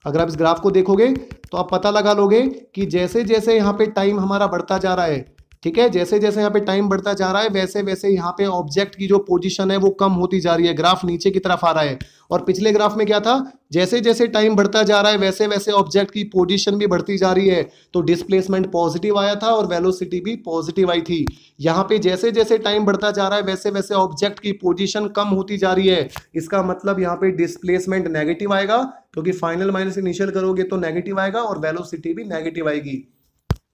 अगर आप इस ग्राफ को देखोगे तो आप पता लगा लोगे कि जैसे जैसे यहाँ पे टाइम हमारा बढ़ता जा रहा है, ठीक है, जैसे जैसे यहाँ पे टाइम बढ़ता जा रहा है वैसे वैसे यहाँ पे ऑब्जेक्ट की जो पोजीशन है वो कम होती जा रही है। ग्राफ नीचे की तरफ आ रहा है। और पिछले ग्राफ में क्या था, जैसे जैसे टाइम बढ़ता जा रहा है वैसे वैसे ऑब्जेक्ट की पोजीशन भी बढ़ती जा रही है, तो डिस्प्लेसमेंट पॉजिटिव आया था और वेलोसिटी भी पॉजिटिव आई थी। यहाँ पे जैसे जैसे टाइम बढ़ता जा रहा है वैसे वैसे ऑब्जेक्ट की पोजीशन कम होती जा रही है। इसका मतलब यहाँ पे डिस्प्लेसमेंट नेगेटिव आएगा, क्योंकि फाइनल माइनस इनिशियल करोगे तो नेगेटिव आएगा और वेलोसिटी भी नेगेटिव आएगी।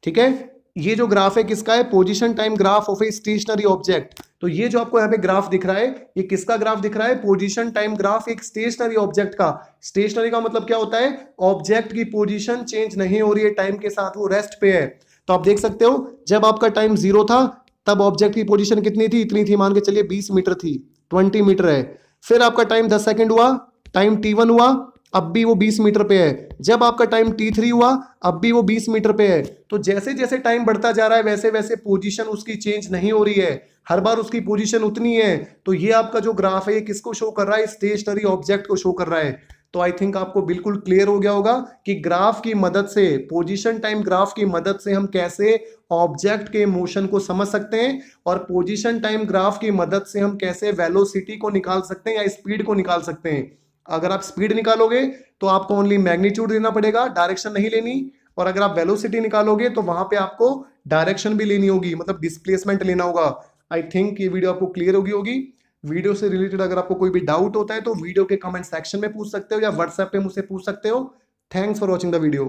ठीक है, ये जो ग्राफ है किसका है, position time graph of a stationary object. तो ये जो आपको यहाँ पे ग्राफ दिख रहा है ये किसका ग्राफ दिख रहा है, पोजीशन टाइम ग्राफ एक स्टेशनरी ऑब्जेक्ट का। स्टेशनरी का मतलब क्या होता है, ऑब्जेक्ट की पोजीशन चेंज नहीं हो रही है टाइम के साथ, वो रेस्ट पे है। तो आप देख सकते हो जब आपका टाइम 0 था तब ऑब्जेक्ट की पोजीशन कितनी थी, इतनी थी, मान के चलिए 20 मीटर थी, 20 मीटर है। फिर आपका टाइम 10 सेकंड हुआ, टाइम T1 हुआ, अब भी वो 20 मीटर पे है। जब आपका टाइम T3 हुआ अब भी वो 20 मीटर पे है। तो जैसे जैसे टाइम बढ़ता जा रहा है वैसे वैसे पोजीशन उसकी चेंज नहीं हो रही है, हर बार उसकी पोजीशन उतनी है। तो ये आपका जो ग्राफ है ये किसको शो कर रहा है, स्टेशनरी ऑब्जेक्ट को शो कर रहा है। तो आई थिंक आपको बिल्कुल क्लियर हो गया होगा कि ग्राफ की मदद से, पोजीशन टाइम ग्राफ की मदद से हम कैसे ऑब्जेक्ट के मोशन को समझ सकते हैं, और पोजीशन टाइम ग्राफ की मदद से हम कैसे वेलोसिटी को निकाल सकते हैं या स्पीड को निकाल सकते हैं। अगर आप स्पीड निकालोगे तो आपको ओनली मैग्नीट्यूड देना पड़ेगा, डायरेक्शन नहीं लेनी। और अगर आप वेलोसिटी निकालोगे तो वहां पे आपको डायरेक्शन भी लेनी होगी, मतलब डिस्प्लेसमेंट लेना होगा। आई थिंक ये वीडियो आपको क्लियर होगी। वीडियो से रिलेटेड अगर आपको कोई भी डाउट होता है तो वीडियो के कमेंट सेक्शन में पूछ सकते हो या व्हाट्सएप पे मुझसे पूछ सकते हो। Thanks for watching the video.